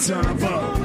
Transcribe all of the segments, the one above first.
Turn up.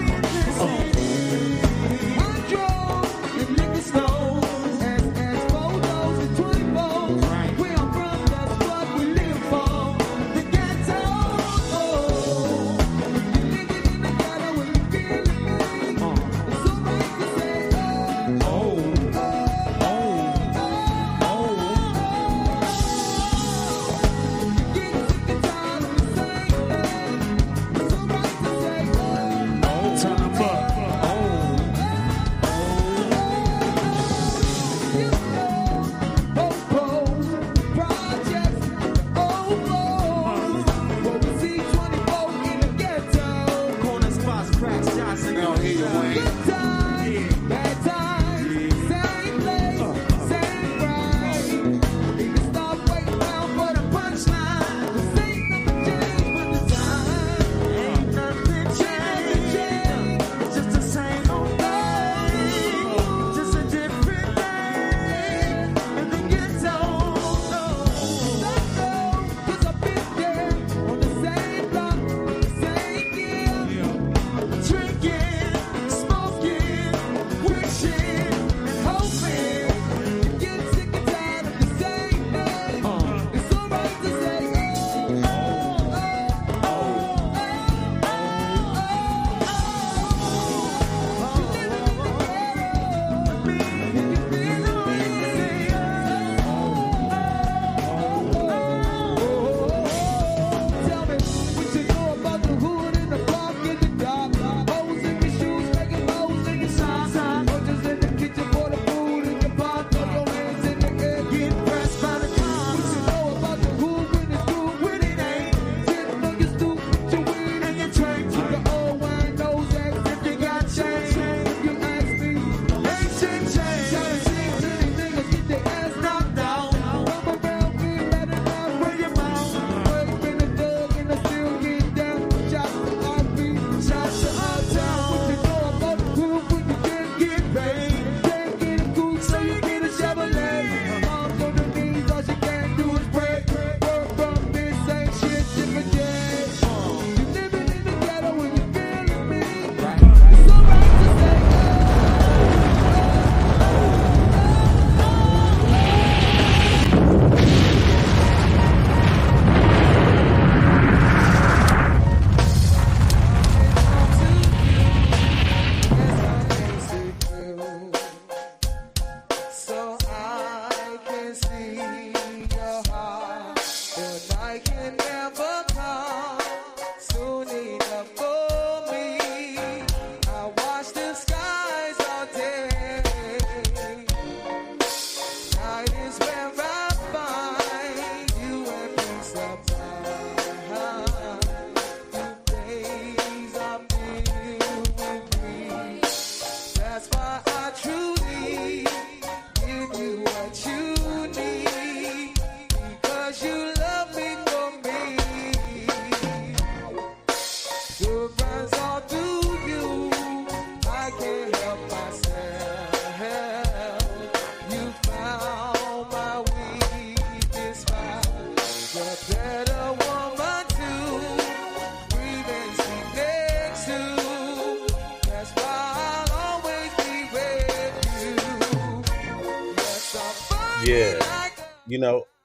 Yeah,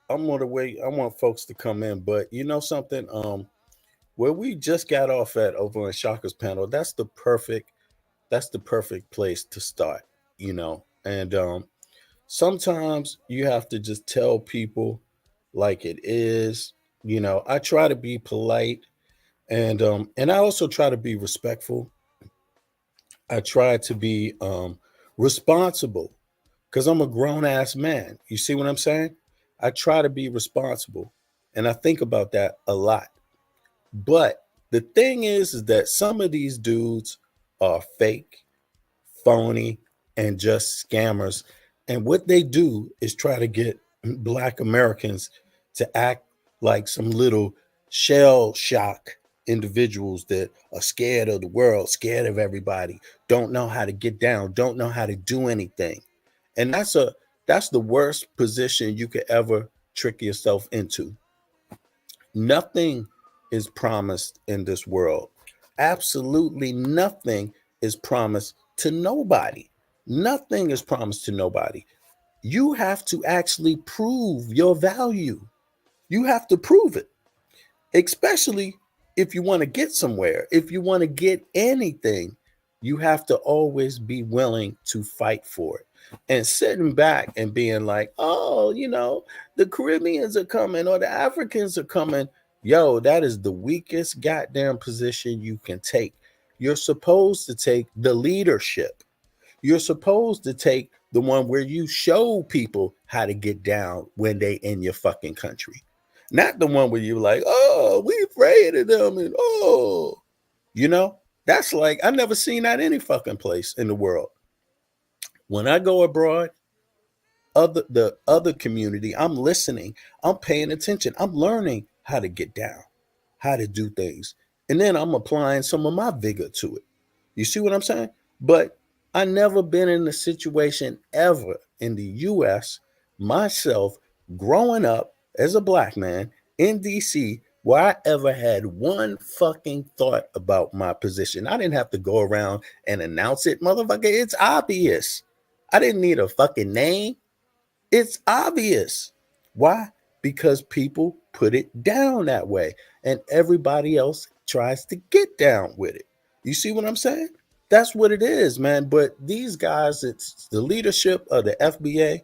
I'm on the way. I want folks to come in, but you know something? Where we just got off at over on Shaka's panel, that's the perfect place to start. And sometimes you have to just tell people like it is. I try to be polite, and I also try to be respectful. I try to be responsible because I'm a grown ass man. You see what I'm saying? I try to be responsible, and I think about that a lot. But the thing is that some of these dudes are fake, phony, and just scammers. And what they do is try to get Black Americans to act like some little shell shock individuals that are scared of the world, scared of everybody, don't know how to get down, don't know how to do anything. And that's the worst position you could ever trick yourself into. Nothing is promised in this world. Absolutely nothing is promised to nobody. Nothing is promised to nobody. You have to actually prove your value. You have to prove it, especially if you want to get somewhere, if you want to get anything, you have to always be willing to fight for it. And sitting back and being like, oh, the Caribbeans are coming or the Africans are coming. Yo, that is the weakest goddamn position you can take. You're supposed to take the leadership. You're supposed to take the one where you show people how to get down when they in your fucking country. Not the one where you're like, oh, we afraid of them. And you know, that's like, I never seen that any fucking place in the world. When I go abroad, the other community, I'm listening, I'm paying attention, I'm learning how to get down, how to do things. And then I'm applying some of my vigor to it. You see what I'm saying? But I never been in a situation ever in the US myself growing up as a black man in DC where I ever had one fucking thought about my position. I didn't have to go around and announce it. Motherfucker, it's obvious. I didn't need a fucking name. It's obvious. Why? Because people put it down that way and everybody else tries to get down with it. You see what I'm saying? That's what it is, man. But these guys, it's the leadership of the FBA,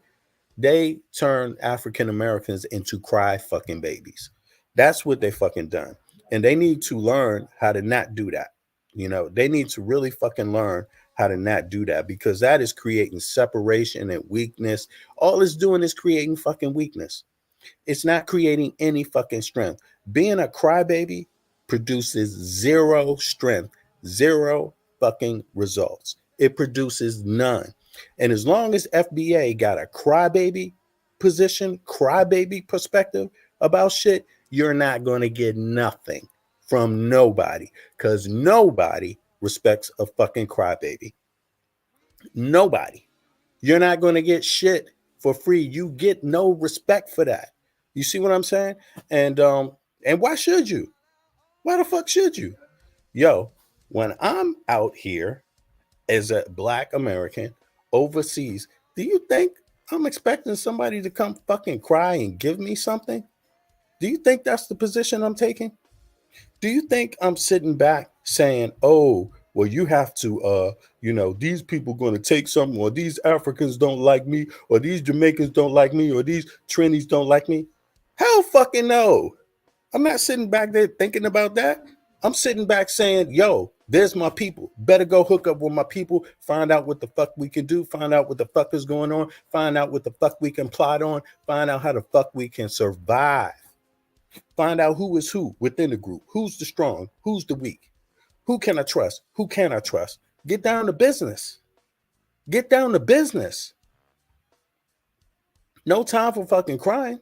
they turn African Americans into cry fucking babies. That's what they fucking done. And they need to learn how to not do that. They need to really fucking learn how to not do that because that is creating separation and weakness. All it's doing is creating fucking weakness. It's not creating any fucking strength. Being a crybaby produces zero strength, zero fucking results. It produces none. And as long as FBA got a crybaby position, crybaby perspective about shit, you're not going to get nothing from nobody because nobody respects a fucking crybaby. Nobody. You're not going to get shit for free. You get no respect for that. You see what I'm saying? And why should you? Why the fuck should you? Yo, when I'm out here as a black American overseas, do you think I'm expecting somebody to come fucking cry and give me something? Do you think that's the position I'm taking? Do you think I'm sitting back saying, oh, well, you have to, these people going to take something, or these Africans don't like me, or these Jamaicans don't like me, or these Trinis don't like me? Hell fucking no. I'm not sitting back there thinking about that. I'm sitting back saying, yo, there's my people. Better go hook up with my people, find out what the fuck we can do, find out what the fuck is going on, find out what the fuck we can plot on, find out how the fuck we can survive. Find out who is who within the group. Who's the strong? Who's the weak? Who can I trust? Who can I trust? Get down to business. Get down to business. No time for fucking crying.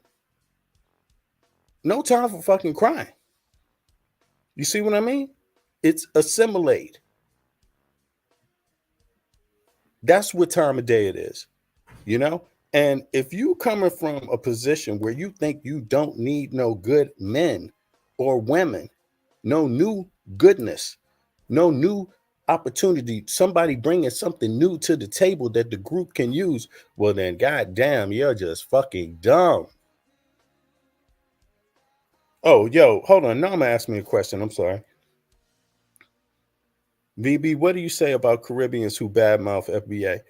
No time for fucking crying. You see what I mean? It's assimilate. That's what time of day it is, And if you coming from a position where you think you don't need no good men or women, no new goodness, no new opportunity, somebody bringing something new to the table that the group can use, well then goddamn, you're just fucking dumb. Oh, yo, hold on. Now I'm asking me a question. I'm sorry. VB, what do you say about Caribbeans who badmouth FBA?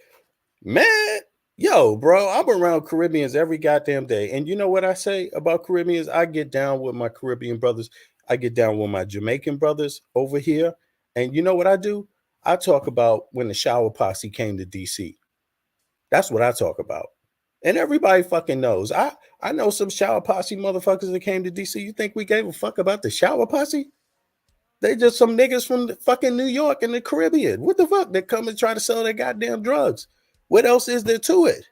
Man, yo, bro, I'm around Caribbeans every goddamn day. And you know what I say about Caribbeans? I get down with my Caribbean brothers. I get down with my Jamaican brothers over here. And you know what I do? I talk about when the shower posse came to DC. That's what I talk about. And everybody fucking knows. I know some shower posse motherfuckers that came to DC. You think we gave a fuck about the shower posse? They just some niggas from the fucking New York and the Caribbean. What the fuck? They come and try to sell their goddamn drugs. What else is there to it?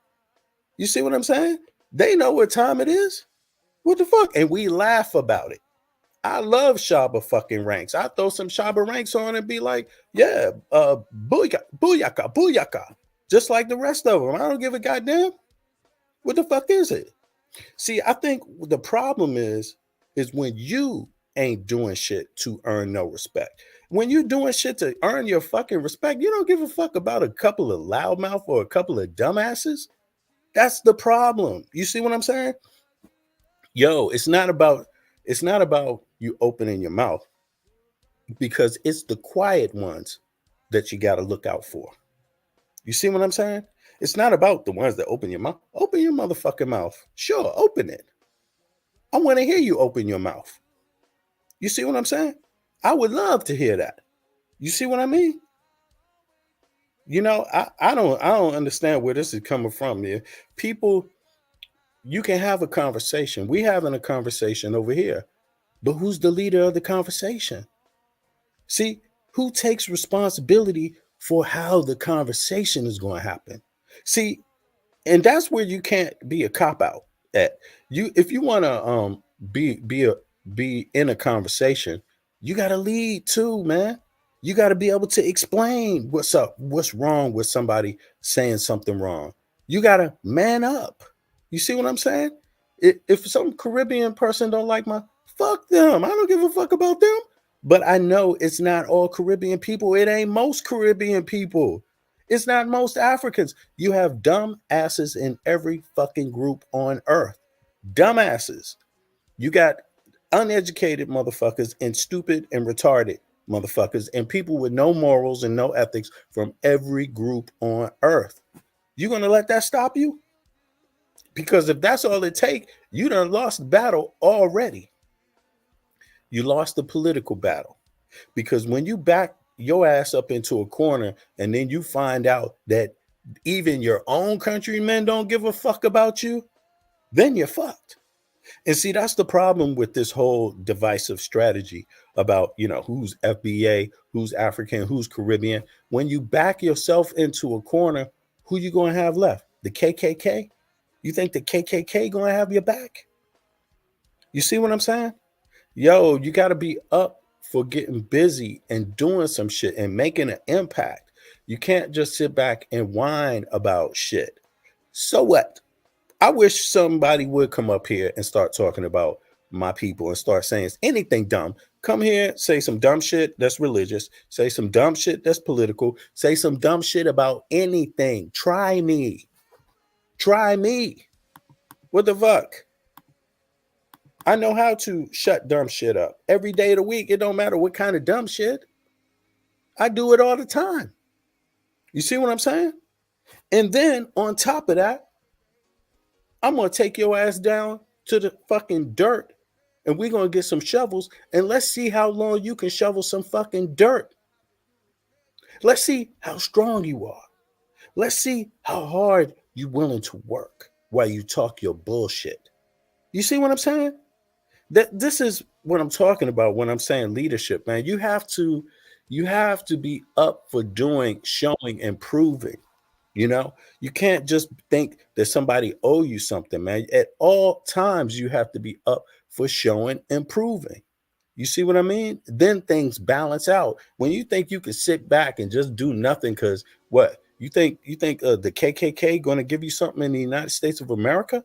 You see what I'm saying? They know what time it is. What the fuck? And we laugh about it. I love Shabba fucking ranks. I throw some Shabba ranks on and be like, yeah, booyaka, booyaka, booyaka. Just like the rest of them. I don't give a goddamn. What the fuck is it? See, I think the problem is is when you ain't doing shit to earn no respect. When you doing shit to earn your fucking respect, you don't give a fuck about a couple of loudmouth or a couple of dumbasses. That's the problem. You see what I'm saying? Yo, it's not about you opening your mouth, because it's the quiet ones that you got to look out for. You see what I'm saying? It's not about the ones that open your mouth. Open your motherfucking mouth. Sure, open it. I want to hear you open your mouth. You see what I'm saying? I would love to hear that. You see what I mean? I don't understand where this is coming from here. People, you can have a conversation. We having a conversation over here. But who's the leader of the conversation? See, who takes responsibility for how the conversation is going to happen? See, and that's where you can't be a cop out at. You, if you want to be in a conversation, you got to lead too, man. You got to be able to explain what's up, what's wrong with somebody saying something wrong. You got to man up. You see what I'm saying? If some Caribbean person don't like my, fuck them. I don't give a fuck about them. But I know it's not all Caribbean people. It ain't most Caribbean people. It's not most Africans. You have dumb asses in every fucking group on earth. Dumbasses. You got uneducated motherfuckers and stupid and retarded motherfuckers and people with no morals and no ethics from every group on earth. You gonna let that stop you? Because if that's all it takes, you done lost the battle already. You lost the political battle. Because when you back your ass up into a corner and then you find out that even your own countrymen don't give a fuck about you, then you're fucked. And see, that's the problem with this whole divisive strategy about, who's FBA, who's African, who's Caribbean. When you back yourself into a corner, who you going to have left? The KKK? You think the KKK going to have your back? You see what I'm saying? Yo, you got to be up for getting busy and doing some shit and making an impact. You can't just sit back and whine about shit. So what? I wish somebody would come up here and start talking about my people and start saying anything dumb. Come here, say some dumb shit that's religious, say some dumb shit that's political, say some dumb shit about anything. Try me. Try me. What the fuck? I know how to shut dumb shit up. Every day of the week, it don't matter what kind of dumb shit. I do it all the time. You see what I'm saying? And then on top of that, I'm going to take your ass down to the fucking dirt and we're going to get some shovels and let's see how long you can shovel some fucking dirt. Let's see how strong you are. Let's see how hard you're willing to work while you talk your bullshit. You see what I'm saying? This is what I'm talking about when I'm saying leadership, man. You have to be up for doing, showing, and proving. You can't just think that somebody owe you something, man. At all times, you have to be up for showing and proving. You see what I mean? Then things balance out. When you think you can sit back and just do nothing, because what you think the KKK going to give you something in the United States of America?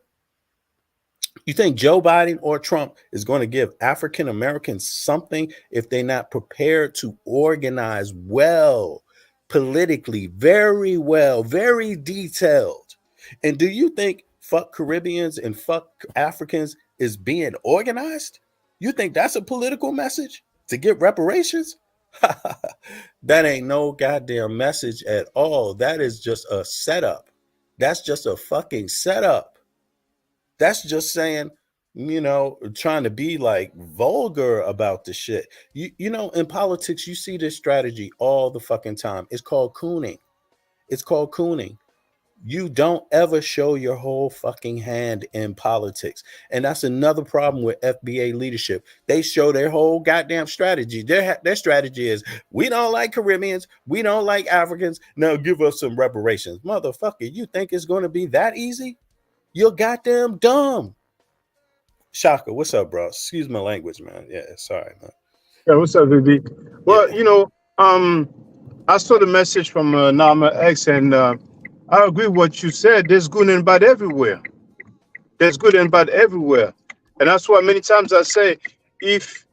You think Joe Biden or Trump is going to give African Americans something if they're not prepared to organize well, politically, very well, very detailed? And do you think fuck Caribbeans and fuck Africans is being organized? You think that's a political message to get reparations? That ain't no goddamn message at all. That is just a setup. That's just a fucking setup. That's just saying, trying to be like vulgar about the shit. In politics, you see this strategy all the fucking time. It's called cooning. It's called cooning. You don't ever show your whole fucking hand in politics. And that's another problem with FBA leadership. They show their whole goddamn strategy. Their strategy is, we don't like Caribbeans. We don't like Africans. Now give us some reparations. Motherfucker, you think it's going to be that easy? You're goddamn dumb. Shaka, what's up, bro? Excuse my language, man. Yeah, sorry, man. Yeah, what's up, VB? Well, Yeah. I saw the message from Nama X, and I agree with what you said. There's good and bad everywhere. There's good and bad everywhere. And that's why many times I say, if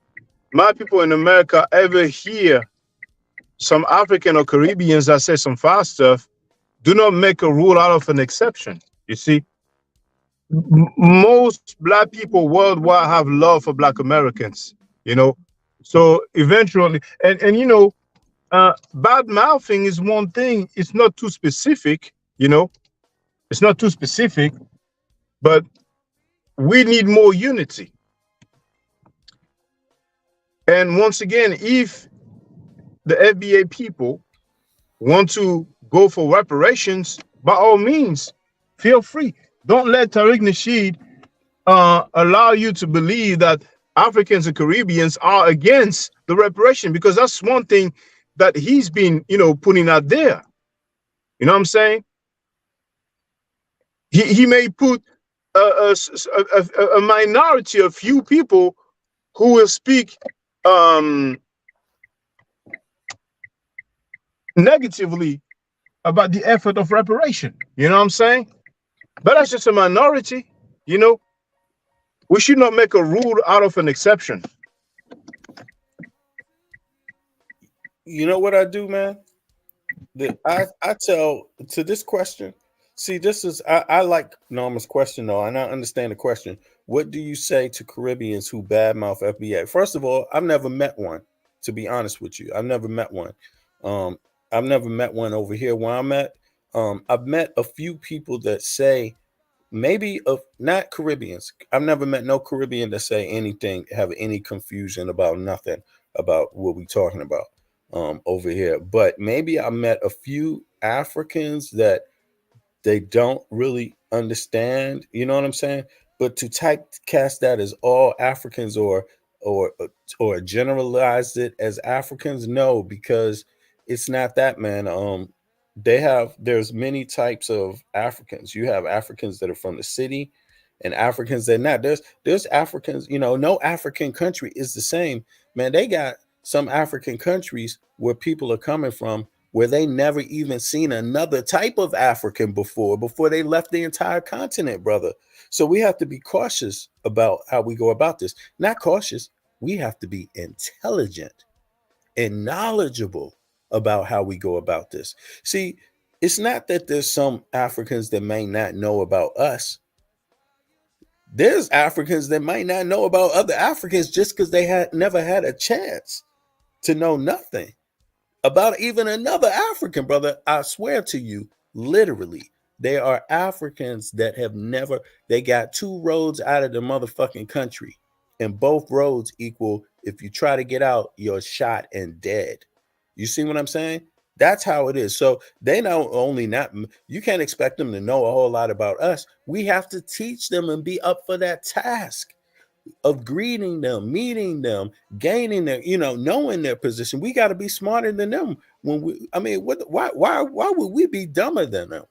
my people in America ever hear some African or Caribbeans that say some foul stuff, do not make a rule out of an exception. You see, most black people worldwide have love for black Americans, you know. So eventually, and bad mouthing is one thing. It's not too specific, you know. It's not too specific, but we need more unity. And once again, if the FBA people want to go for reparations, by all means, feel free. Don't let Tariq Nasheed allow you to believe that Africans and Caribbeans are against the reparation, because that's one thing that he's been, putting out there. You know what I'm saying? He may put a minority, a few people who will speak negatively about the effort of reparation. You know what I'm saying? But that's just a minority. You know, we should not make a rule out of an exception. You know what I do, man? I tell to this question. See, this is I like Norma's question though, and I understand the question. What do you say to Caribbeans who badmouth FBA? First of all, I've never met one. To be honest with you, I've never met one. Um, I've never met one over here where I'm at. I've met a few people that say maybe of not Caribbeans. I've never met no Caribbean that say anything, have any confusion about nothing about what we talking about over here. But maybe I met a few Africans that they don't really understand. You know what I'm saying? But to typecast that as all Africans or or generalize it as Africans, no, because it's not that, man. There's many types of Africans. You have Africans that are from the city and Africans that not. There's Africans, no African country is the same. Man, they got some African countries where people are coming from where they never even seen another type of African before they left the entire continent, brother. So we have to be cautious about how we go about this. Not cautious, we have to be intelligent and knowledgeable about how we go about this. See, it's not that there's some Africans that may not know about us. There's Africans that might not know about other Africans just because they had never had a chance to know nothing about even another African, brother. I swear to you, literally, there are Africans that have never, they got two roads out of the motherfucking country, and both roads equal, if you try to get out, you're shot and dead. You see what I'm saying? That's how it is. So they not only not, you can't expect them to know a whole lot about us. We have to teach them and be up for that task of greeting them, meeting them, gaining their, knowing their position. We got to be smarter than them. Why would we be dumber than them?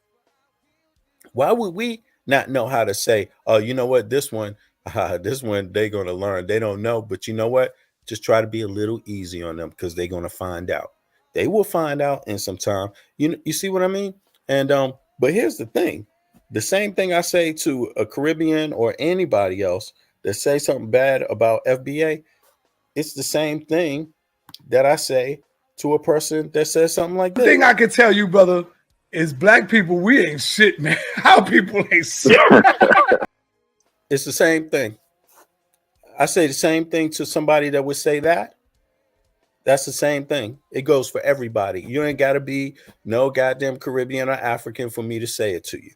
Why would we not know how to say, oh, you know what, this one they're gonna learn. They don't know, but you know what? Just try to be a little easy on them because they're gonna find out. They will find out in some time. You see what I mean? And but here's the thing: the same thing I say to a Caribbean or anybody else that say something bad about FBA, it's the same thing that I say to a person that says something like this. The thing I can tell you, brother, is black people, we ain't shit, man. Our people ain't shit. It's the same thing. I say the same thing to somebody that would say that. That's the same thing. It goes for everybody. You ain't got to be no goddamn Caribbean or African for me to say it to you.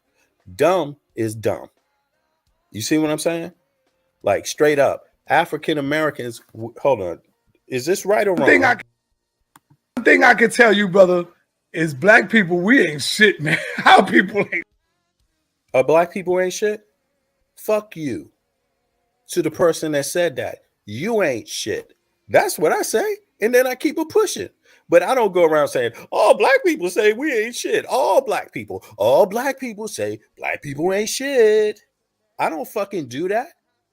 Dumb is dumb. You see what I'm saying? Like straight up. African Americans, hold on. Is this right or wrong? The thing I can tell you, brother, is black people, we ain't shit, man. Our people ain't. Black people ain't shit? Fuck you. To the person that said that. You ain't shit. That's what I say. And then I keep it pushing. But I don't go around saying, all black people say we ain't shit. All black people say black people ain't shit. I don't fucking do that.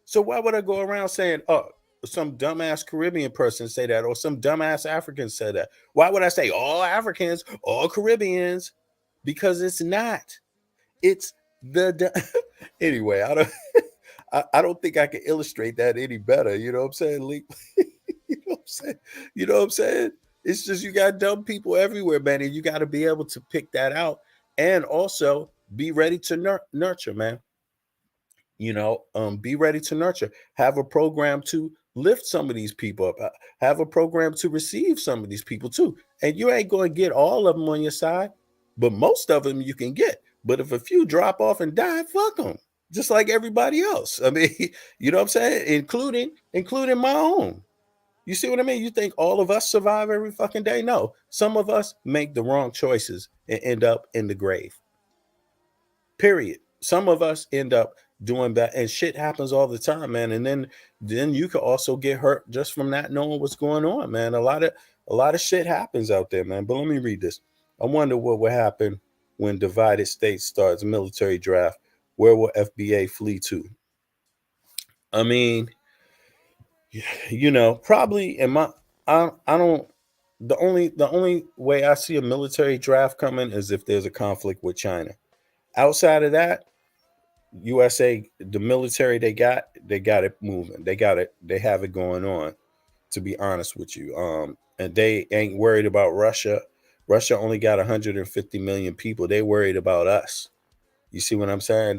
So why would I go around saying, oh, some dumbass Caribbean person say that, or some dumbass African say that? Why would I say all Africans, all Caribbeans? Because it's not. It's the anyway. I don't think I can illustrate that any better. You know what I'm saying, Lee? You know what I'm saying? You know what I'm saying? It's just you got dumb people everywhere, man, and you got to be able to pick that out and also be ready to nurture, man. Be ready to nurture. Have a program to lift some of these people up. Have a program to receive some of these people too. And you ain't going to get all of them on your side, but most of them you can get. But if a few drop off and die, fuck them. Just like everybody else. I mean, you know what I'm saying? Including my own. You see what I mean? You think all of us survive every fucking day? No. Some of us make the wrong choices and end up in the grave. Period. Some of us end up doing that, and shit happens all the time, man. And then you could also get hurt just from not knowing what's going on, man. A lot of shit happens out there, man. But let me read this. I wonder what will happen when divided states starts military draft. Where will FBA flee to? I mean, probably in my I don't the only way I see a military draft coming is if there's a conflict with China. Outside of that, USA, the military they got it moving. They have it going on, to be honest with you. And they ain't worried about Russia. Russia only got 150 million people. They worried about us. You see what I'm saying?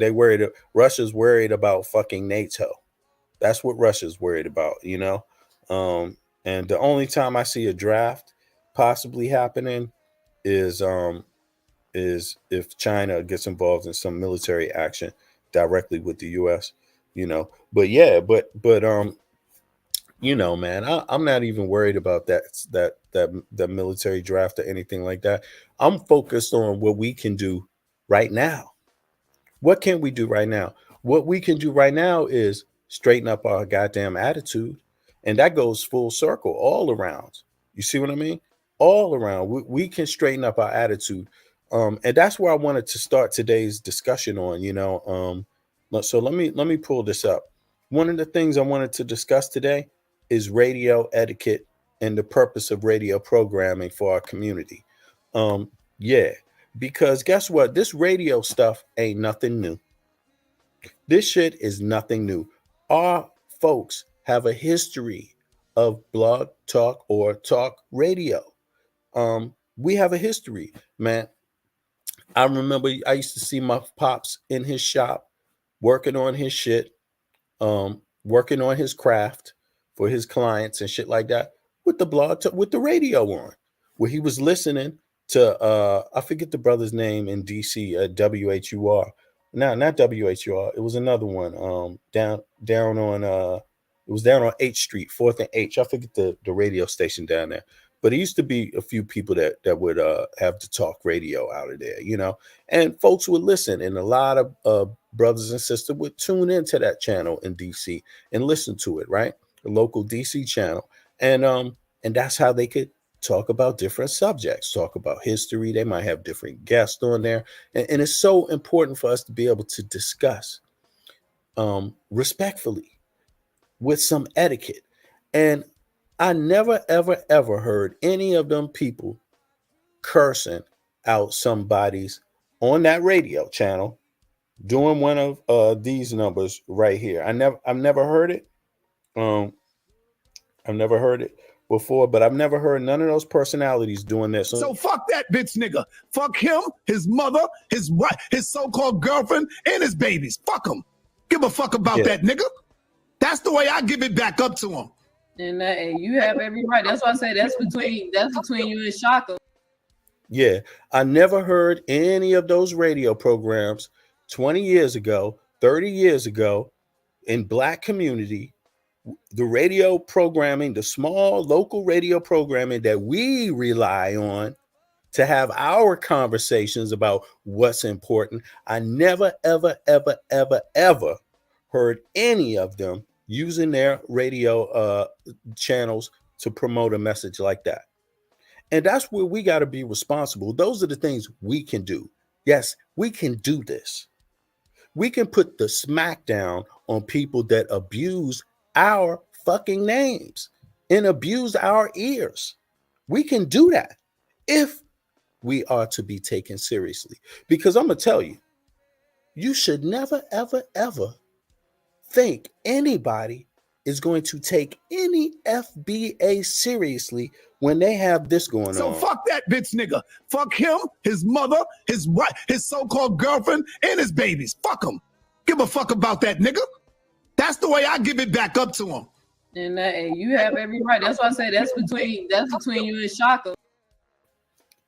Russia's worried about fucking NATO. That's what Russia's worried about. And the only time I see a draft possibly happening is if China gets involved in some military action directly with the US. But yeah, but man, I'm not even worried about that military draft or anything like that. I'm focused on what we can do right now. What can we do right now? What we can do right now is straighten up our goddamn attitude. And that goes full circle all around. You see what I mean? All around. We can straighten up our attitude. And that's where I wanted to start today's discussion on. So let me pull this up. One of the things I wanted to discuss today is radio etiquette and the purpose of radio programming for our community. Yeah, because guess what? This radio stuff ain't nothing new. This shit is nothing new. Our folks have a history of blog talk or talk radio. We have a history, man. I remember I used to see my pops in his shop working on his shit, working on his craft for his clients and shit like that with the with the radio on, where he was listening to I forget the brother's name in DC, WHUR. No, not WHUR. It was another one. Down on it was down on H Street, 4th and H. I forget the radio station down there. But it used to be a few people that would have the talk radio out of there, and folks would listen, and a lot of brothers and sisters would tune into that channel in DC and listen to it, right? The local DC channel, and that's how they could talk about different subjects, talk about history. They might have different guests on there, and it's so important for us to be able to discuss respectfully with some etiquette. And I never, ever, ever heard any of them people cursing out somebody's on that radio channel doing one of these numbers right here. I've never heard it. I've never heard it before, but I've never heard none of those personalities doing this. So fuck that bitch nigga. Fuck him, his mother, his wife, his so-called girlfriend, and his babies. Fuck him. Give a fuck about that nigga. That's the way I give it back up to him. And you have every right. That's why I say that's between you and Shaka. Yeah, I never heard any of those radio programs 20 years ago, 30 years ago in Black community. The radio programming, the small local radio programming that we rely on to have our conversations about what's important. I never, ever, ever, ever, ever heard any of them using their radio channels to promote a message like that. And that's where we got to be responsible. Those are the things we can do. Yes, we can do this. We can put the smack down on people that abuse our fucking names and abuse our ears. We can do that if we are to be taken seriously. Because I'm going to tell you, you should never, ever, ever think anybody is going to take any FBA seriously when they have this going So on. fuck that bitch nigga. Fuck him, his mother, his wife, his so-called girlfriend, and his babies. Fuck him. Give a fuck about that nigga. That's the way I give it back up to him. And you have every right. That's why I say that's between you and Shaka.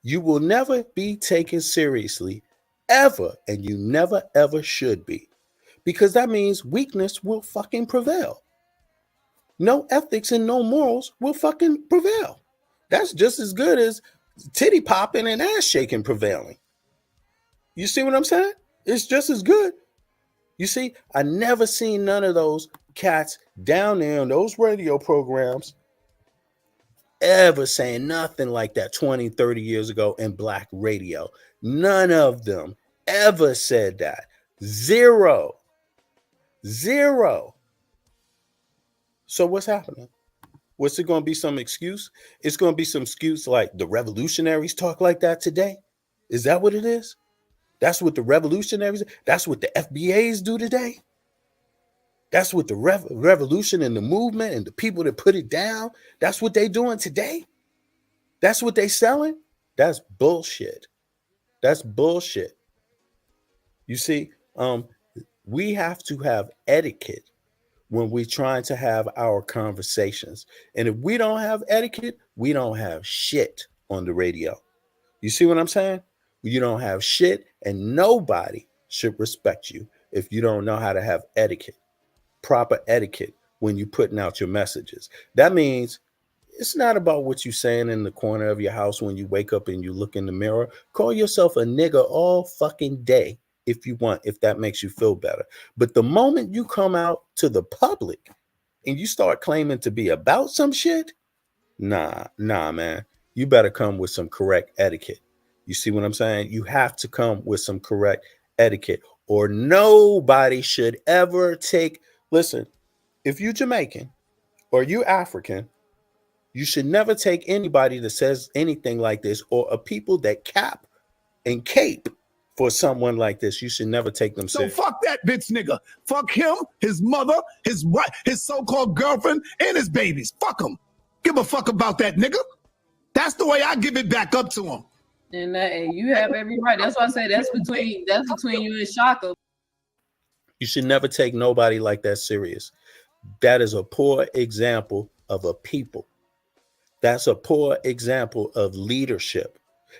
You will never be taken seriously ever, and you never ever should be, because that means weakness will fucking prevail. No ethics and no morals will fucking prevail. That's just as good as titty popping and ass shaking prevailing. You see what I'm saying? It's just as good. You see, I never seen none of those cats down there on those radio programs ever saying nothing like that 20, 30 years ago in black radio. None of them ever said that. Zero. So what's happening? What's it going to be, some excuse? It's going to be some excuse like the revolutionaries talk like that today? Is that what it is? That's what the revolutionaries, that's what the FBAs do today? That's what the revolution and the movement and the people that put it down, that's what they doing today? That's what they selling? That's bullshit. That's bullshit. You see, we have to have etiquette when we're trying to have our conversations. And if we don't have etiquette, we don't have shit on the radio. You see what I'm saying? You don't have shit, and nobody should respect you if you don't know how to have etiquette, proper etiquette when you're putting out your messages. That means it's not about what you're saying in the corner of your house when you wake up and you look in the mirror. Call yourself a nigga all fucking day if you want, if that makes you feel better. But the moment you come out to the public and you start claiming to be about some shit, nah, man. You better come with some correct etiquette. You see what I'm saying? You have to come with some correct etiquette, or nobody should ever take, listen, if you Jamaican or you African, you should never take anybody that says anything like this, or a people that cap and cape for someone like this. You should never take them serious. So fuck that bitch nigga. Fuck him, his mother, his wife, his so-called girlfriend, and his babies. Fuck him. Give a fuck about that nigga. That's the way I give it back up to him. And you have every right. That's why I say that's between you and Shaka. You should never take nobody like that serious. That is a poor example of a people. That's a poor example of leadership.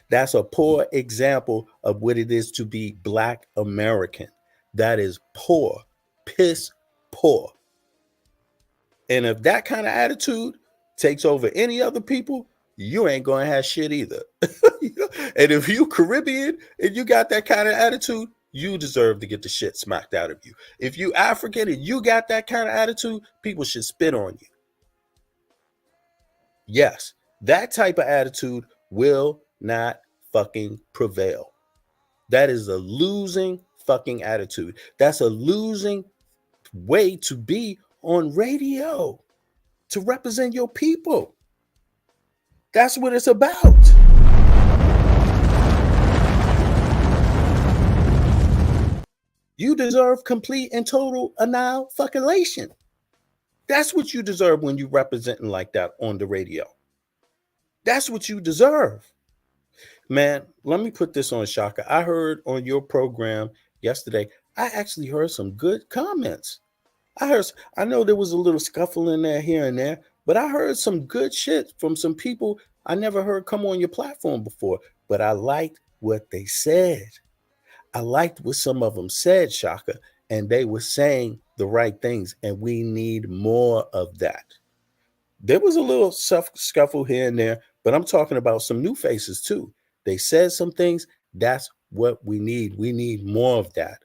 That's a poor example of what it is to be Black American. That is poor, piss poor. And if that kind of attitude takes over any other people, you ain't going to have shit either. And if you Caribbean and you got that kind of attitude, you deserve to get the shit smacked out of you. If you African and you got that kind of attitude, people should spit on you. Yes, that type of attitude will not fucking prevail. That is a losing fucking attitude. That's a losing way to be on radio, to represent your people. That's what it's about. You deserve complete and total annihilation. That's what you deserve when you representing like that on the radio. That's what you deserve. Man, let me put this on Shaka. I heard on your program yesterday, I actually heard some good comments. I know there was a little scuffle in there here and there, but I heard some good shit from some people I never heard come on your platform before. But I liked what they said. I liked what some of them said, Shaka, and they were saying the right things, and we need more of that. There was a little scuffle here and there, but I'm talking about some new faces too. They said some things. That's what we need. We need more of that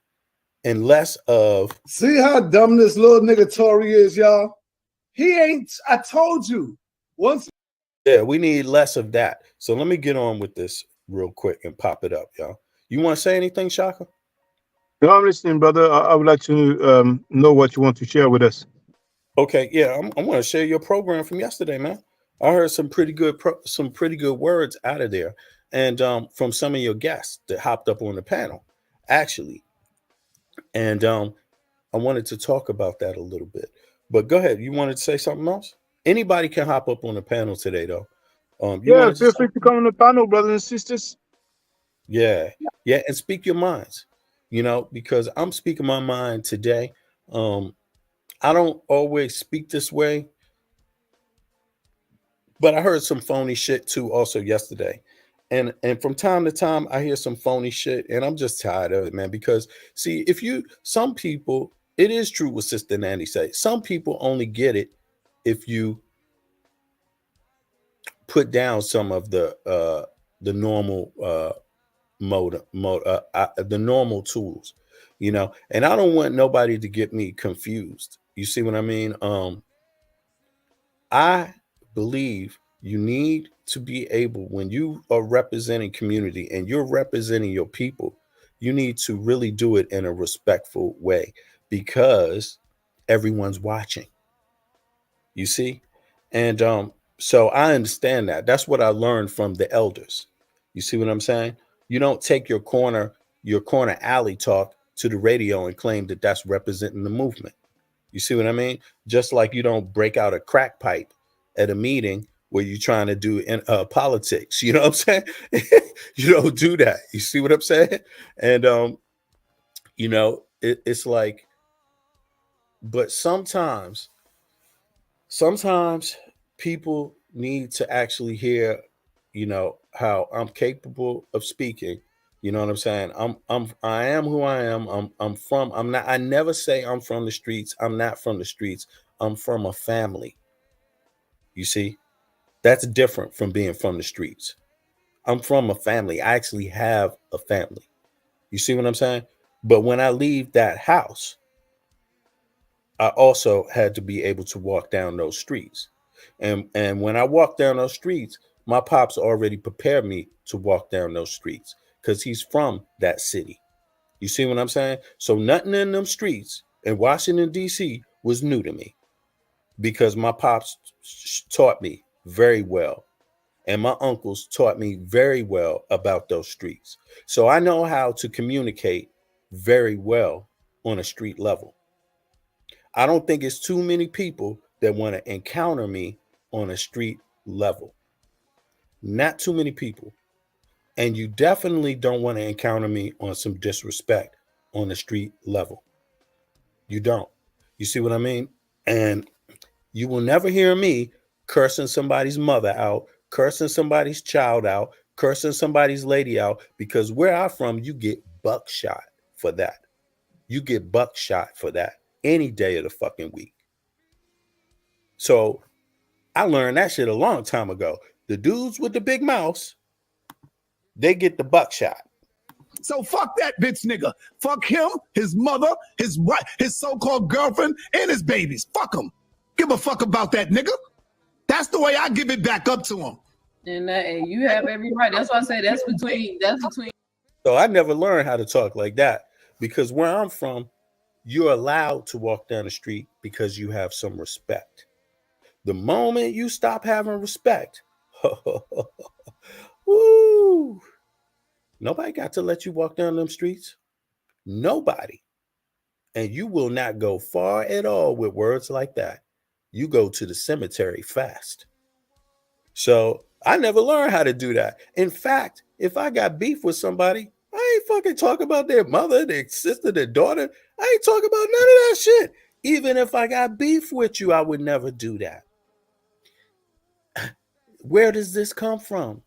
and less of. See how dumb this little nigga Tory is, y'all? He ain't, I told you. Yeah, we need less of that. So let me get on with this real quick and pop it up, y'all. You want to say anything, Shaka? No, I'm listening, brother. I would like to know what you want to share with us. Okay, yeah, I want to share your program from yesterday, man. I heard some pretty good words out of there, and from some of your guests that hopped up on the panel, actually. And I wanted to talk about that a little bit. But go ahead. You wanted to say something else? Anybody can hop up on the panel today, though. You Yeah, wanted to feel say? free to come on the panel, brothers and sisters. Yeah, yeah, and speak your minds. Because I'm speaking my mind today. I don't always speak this way, but I heard some phony shit too also yesterday. And from time to time I hear some phony shit and I'm just tired of it, man. Because see, some people, it is true what Sister Nanny say. Some people only get it if you put down some of the normal the normal tools, and I don't want nobody to get me confused. You see what I mean? I believe you need to be able, when you are representing community and you're representing your people, you need to really do it in a respectful way because everyone's watching. You see? And so I understand that. That's what I learned from the elders. You see what I'm saying? You don't take your corner alley talk to the radio and claim that that's representing the movement. You see what I mean? Just like you don't break out a crack pipe at a meeting where you're trying to do politics. You know what I'm saying? You don't do that. You see what I'm saying? And it's like, but sometimes people need to actually hear, how I'm capable of speaking. You know what I'm saying? I am who I am. I never say I'm from the streets. I'm not from the streets. I'm from a family. You see? That's different from being from the streets. I'm from a family. I actually have a family. You see what I'm saying? But when I leave that house, I also had to be able to walk down those streets. And when I walk down those streets, my pops already prepared me to walk down those streets because he's from that city. You see what I'm saying? So nothing in them streets in Washington, D.C. was new to me because my pops taught me very well. And my uncles taught me very well about those streets. So I know how to communicate very well on a street level. I don't think it's too many people that want to encounter me on a street level. Not too many people. And you definitely don't want to encounter me on some disrespect on the street level. You don't. You see what I mean? And you will never hear me cursing somebody's mother out, cursing somebody's child out, cursing somebody's lady out, because where I'm from, you get buckshot for that. You get buckshot for that any day of the fucking week. So I learned that shit a long time ago. The dudes with the big mouths, they get the buckshot. So fuck that bitch nigga. Fuck him, his mother, his wife, his so-called girlfriend, and his babies. Fuck him. Give a fuck about that nigga. That's the way I give it back up to him. And you have every right. That's why I say that's between. So I never learned how to talk like that because where I'm from, you're allowed to walk down the street because you have some respect. The moment you stop having respect, woo, nobody got to let you walk down them streets. Nobody. And you will not go far at all with words like that. You go to the cemetery fast. So I never learned how to do that. In fact, if I got beef with somebody, I ain't fucking talk about their mother, their sister, their daughter. I ain't talk about none of that shit. Even if I got beef with you, I would never do that. Where does this come from?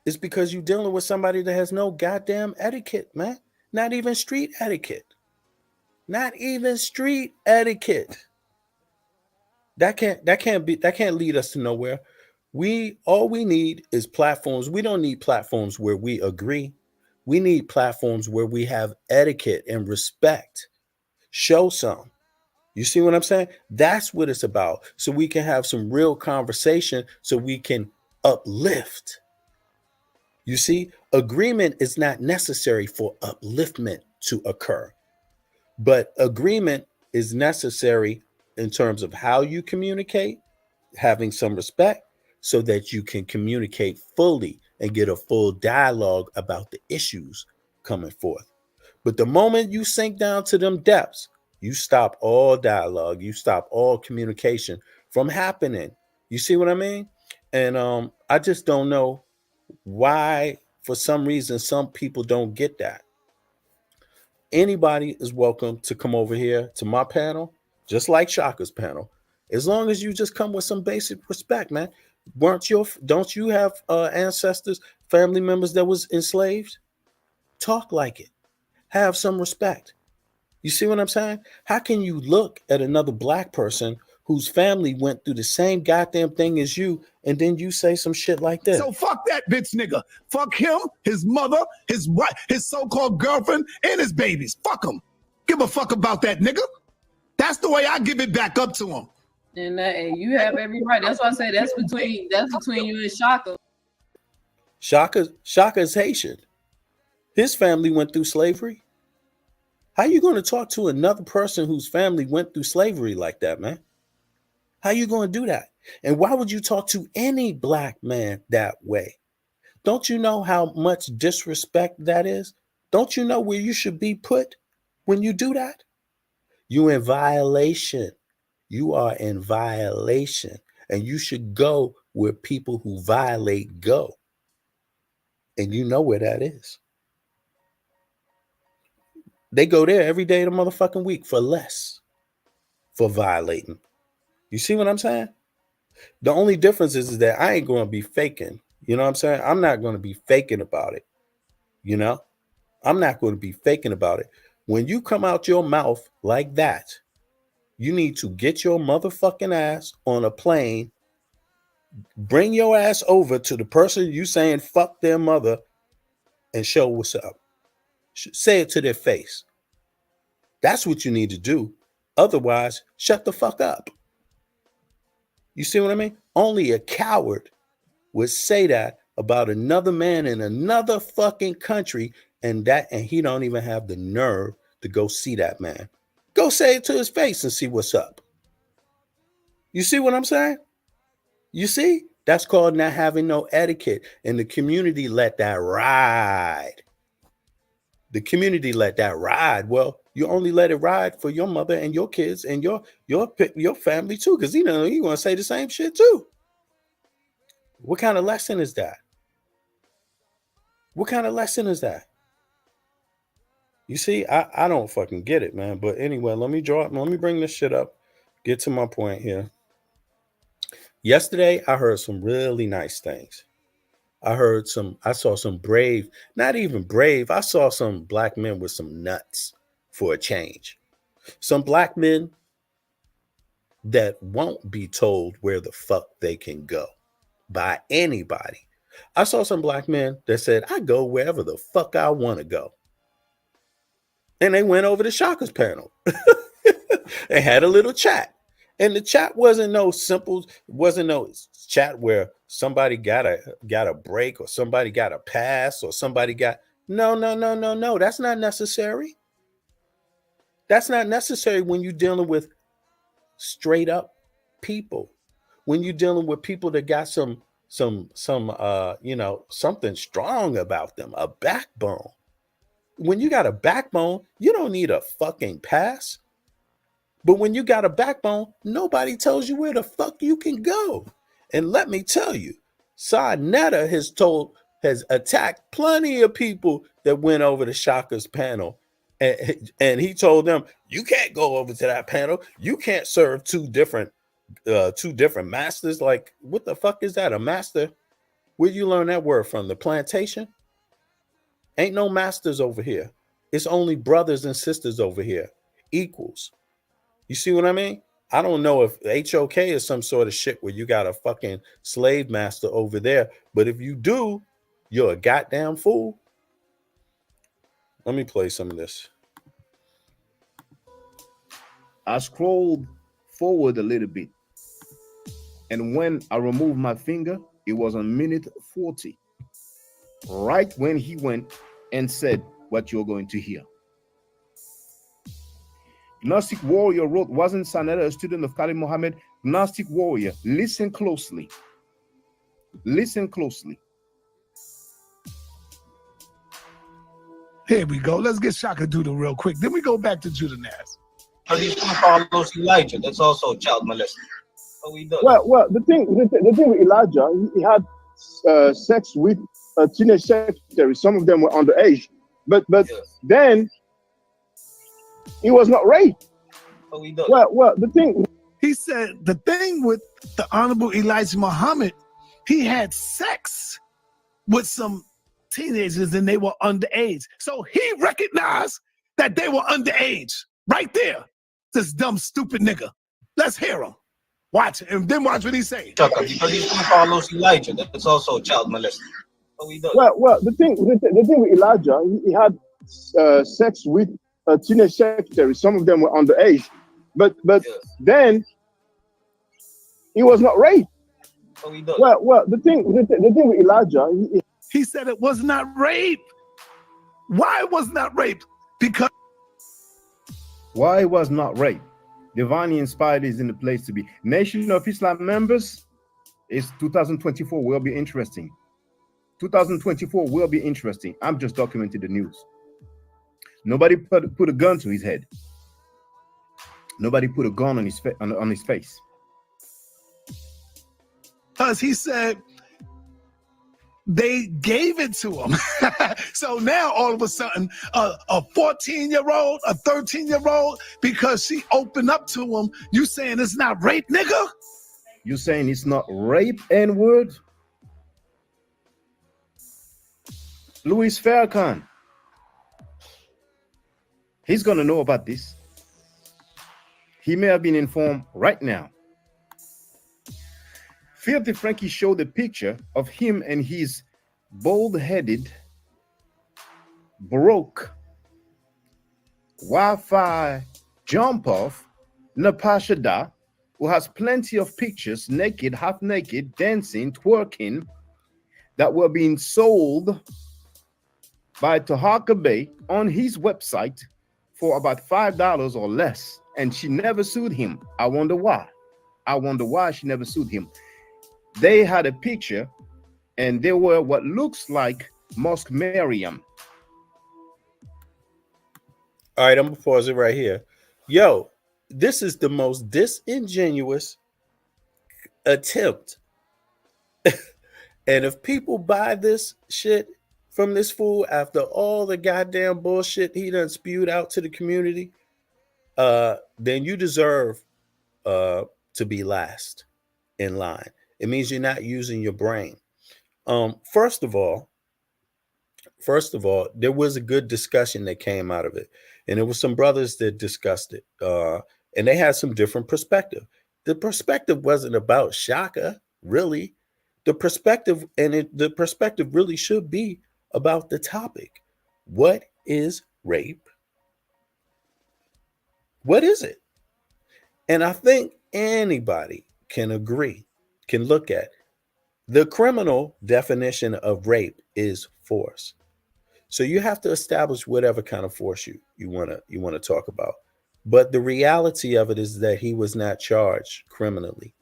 It's because you're dealing with somebody that has no goddamn etiquette, man. Not even street etiquette. Not even street etiquette. That can't lead us to nowhere. All we need is platforms. We don't need platforms where we agree. We need platforms where we have etiquette and respect. Show some. You see what I'm saying? That's what it's about. So we can have some real conversation so we can uplift. You see, agreement is not necessary for upliftment to occur, but agreement is necessary in terms of how you communicate, having some respect so that you can communicate fully and get a full dialogue about the issues coming forth. But the moment you sink down to them depths, You stop all dialogue. You stop all communication from happening. You see what I mean? And I just don't know why, for some reason, some people don't get that. Anybody is welcome to come over here to my panel, just like Shaka's panel, as long as you just come with some basic respect, man. Don't you have ancestors, family members that was enslaved? Talk like it. Have some respect. You see what I'm saying? How can you look at another black person whose family went through the same goddamn thing as you, and then you say some shit like this? So fuck that bitch nigga. Fuck him, his mother, his wife, his so-called girlfriend, and his babies. Fuck him. Give a fuck about that nigga. That's the way I give it back up to him. And you have every right. That's why I say that's between you and Shaka. Shaka's Haitian. His family went through slavery. How you going to talk to another person whose family went through slavery like that, man? How you going to do that? And why would you talk to any black man that way? Don't you know how much disrespect that is? Don't you know where you should be put when you do that? You in violation. You are in violation. And you should go where people who violate go. And you know where that is. They go there every day of the motherfucking week for less, for violating. You see what I'm saying? The only difference is that I ain't going to be faking. You know what I'm saying? I'm not going to be faking about it. You know? I'm not going to be faking about it. When you come out your mouth like that, you need to get your motherfucking ass on a plane, bring your ass over to the person you saying fuck their mother, and show what's up. Say it to their face. That's what you need to do. Otherwise, shut the fuck up. You see what I mean? Only a coward would say that about another man in another fucking country, and he don't even have the nerve to go see that man. Go say it to his face and see what's up. You see what I'm saying? You see? That's called not having no etiquette. And the community let that ride. The community let that ride. Well, you only let it ride for your mother and your kids and your family too, because you want to say the same shit too. What kind of lesson is that? What kind of lesson is that? You see, I don't fucking get it, man. But anyway, let me bring this shit up. Get to my point here. Yesterday, I heard some really nice things. I saw some brave, not even brave. I saw some black men with some nuts for a change. Some black men that won't be told where the fuck they can go by anybody. I saw some black men that said, I go wherever the fuck I want to go. And they went over to Shaka's panel. They had a little chat. And the chat wasn't no chat where somebody got a break or somebody got a pass or somebody got no. That's not necessary. That's not necessary when you're dealing with straight up people. When you're dealing with people that got some something strong about them, a backbone. When you got a backbone, you don't need a fucking pass. But when you got a backbone, nobody tells you where the fuck you can go. And let me tell you, Sa Neter has attacked plenty of people that went over to Shaka's panel. And he told them, you can't go over to that panel. You can't serve two different masters. Like, what the fuck is that? A master? Where'd you learn that word from? The plantation? Ain't no masters over here. It's only brothers and sisters over here. Equals. You see what I mean? I don't know if HOK is some sort of shit where you got a fucking slave master over there. But if you do, you're a goddamn fool. Let me play some of this. I scrolled forward a little bit. And when I removed my finger, it was on minute 40. Right when he went and said what you're going to hear. Gnostic Warrior wrote, wasn't Sa Neter a student of Khalid Muhammad? Gnostic Warrior, listen closely. Listen closely. Here we go. Let's get Shaka Doodle real quick. Then we go back to Judah Naz. Because he follows Elijah. That's also child molesting. What we doing? Well, the thing with Elijah, he had sex with a teenage secretary. Some of them were underage, but Yes. then he was not raped. What we doing? Well, the thing. He said the thing with the Honorable Elijah Muhammad, he had sex with some teenagers and they were underage. So he recognized that they were underage right there. This dumb, stupid nigga. Let's hear him. Watch it, and then watch what he say. Because he follows Elijah. That's also child molesting. What we doing? Well, the thing with Elijah, he had sex with a teenage secretary. Some of them were underage, but Yes. then he was not raped. What we doing? Well, the thing with Elijah, He said it was not rape. Why it was not rape? Because why it was not rape? Divinely inspired is in the place to be. Nation of Islam members, it's 2024 will be interesting. 2024 will be interesting. I'm just documenting the news. Nobody put a gun to his head. Nobody put a gun on his face. because he said they gave it to him. So now all of a sudden, a 14-year-old, a 13-year-old, because she opened up to him, you saying it's not rape, nigga? You saying it's not rape, N-word? Louis Farrakhan, he's going to know about this. He may have been informed right now. Filthy Frankie showed a picture of him and his bald-headed, broke, Wi-Fi jump-off, Napasha Da, who has plenty of pictures, naked, half-naked, dancing, twerking, that were being sold by Tahaka Bay on his website for about $5 or less, and she never sued him. I wonder why. I wonder why she never sued him. They had a picture, and they were what looks like Mosque Mariam. All right, I'm gonna pause it right here. Yo, this is the most disingenuous attempt. And if people buy this shit from this fool after all the goddamn bullshit he done spewed out to the community, then you deserve to be last in line. It means you're not using your brain. First of all, there was a good discussion that came out of it. And there were some brothers that discussed it. And they had some different perspective. The perspective wasn't about Shaka, really. The perspective really should be about the topic. What is rape? What is it? And I think anybody can agree, can look at the criminal definition of rape is force. So you have to establish whatever kind of force you want to talk about. But the reality of it is that he was not charged criminally.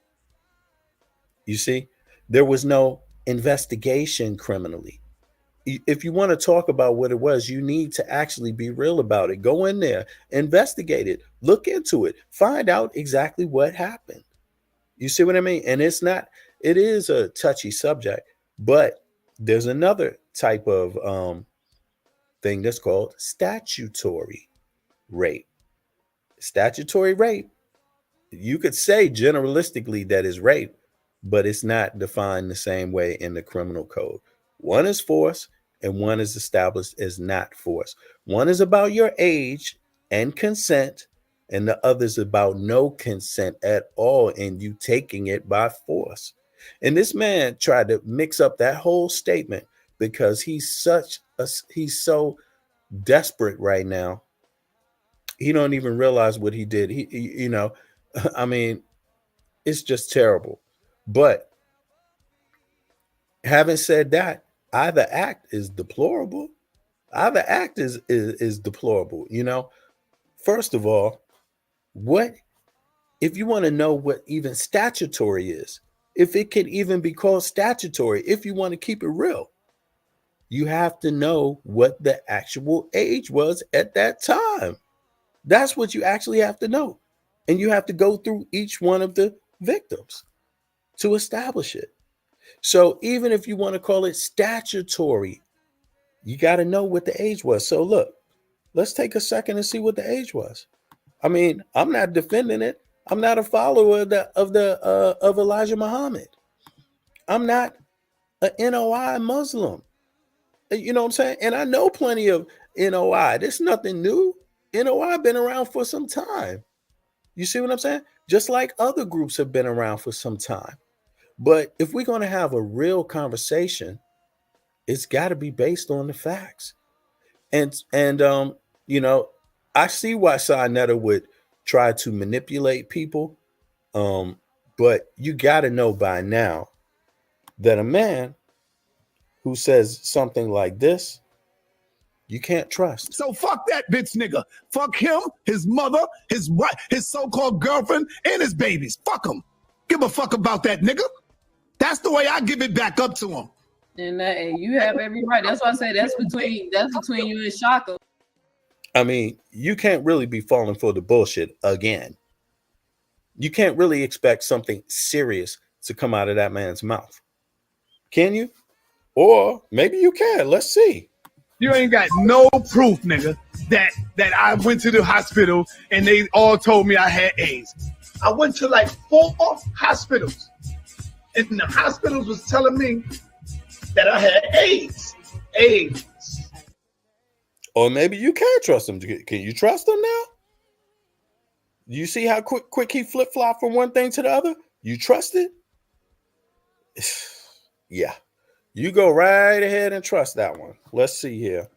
You see, there was no investigation criminally. If you want to talk about what it was, you need to actually be real about it. Go in there, investigate it, look into it, find out exactly what happened. You see what I mean? And it is a touchy subject, but there's another type of thing that's called statutory rape. Statutory rape, you could say generalistically that is rape, but it's not defined the same way in the criminal code. One is force and one is established as not force. One is about your age and consent, and the other is about no consent at all and you taking it by force. And this man tried to mix up that whole statement because he's so desperate right now. He don't even realize what he did. He I mean, it's just terrible. But having said that, either act is deplorable. Either act is deplorable. First of all, what if you want to know what even statutory is? If it can even be called statutory, if you want to keep it real, you have to know what the actual age was at that time. That's what you actually have to know. And you have to go through each one of the victims to establish it. So even if you want to call it statutory, you got to know what the age was. So look, let's take a second and see what the age was. I mean, I'm not defending it. I'm not a follower of Elijah Muhammad. I'm not an NOI Muslim. You know what I'm saying? And I know plenty of NOI. There's nothing new. NOI been around for some time. You see what I'm saying? Just like other groups have been around for some time. But if we're going to have a real conversation, it's got to be based on the facts. And you know, I see why Sinetta would try to manipulate people. But you got to know by now that a man who says something like this, you can't trust. So fuck that bitch nigga. Fuck him, his mother, his wife, his so-called girlfriend, and his babies. Fuck him. Give a fuck about that nigga. That's the way I give it back up to him. And you have every right. That's why I say that's between you and Shaka. I mean, you can't really be falling for the bullshit again. You can't really expect something serious to come out of that man's mouth. Can you? Or maybe you can. Let's see. You ain't got no proof, nigga, that I went to the hospital and they all told me I had AIDS. I went to like 4 hospitals, and the hospitals was telling me that I had AIDS. AIDS. Or maybe you can trust him. Can you trust him now? You see how quick he flip-flop from one thing to the other? You trust it? Yeah. You go right ahead and trust that one. Let's see here.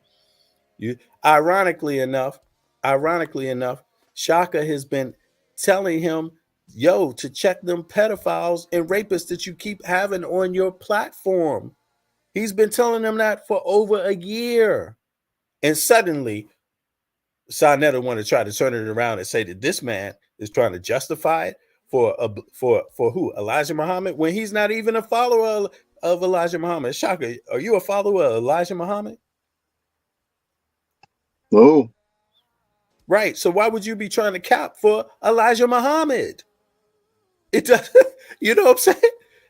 Ironically enough, Shaka has been telling him, yo, to check them pedophiles and rapists that you keep having on your platform. He's been telling them that for over a year. And suddenly, Sinetta want to try to turn it around and say that this man is trying to justify it for who? Elijah Muhammad, when he's not even a follower of Elijah Muhammad. Shaka, are you a follower of Elijah Muhammad? No. Right. So why would you be trying to cap for Elijah Muhammad? It does. You know what I'm saying?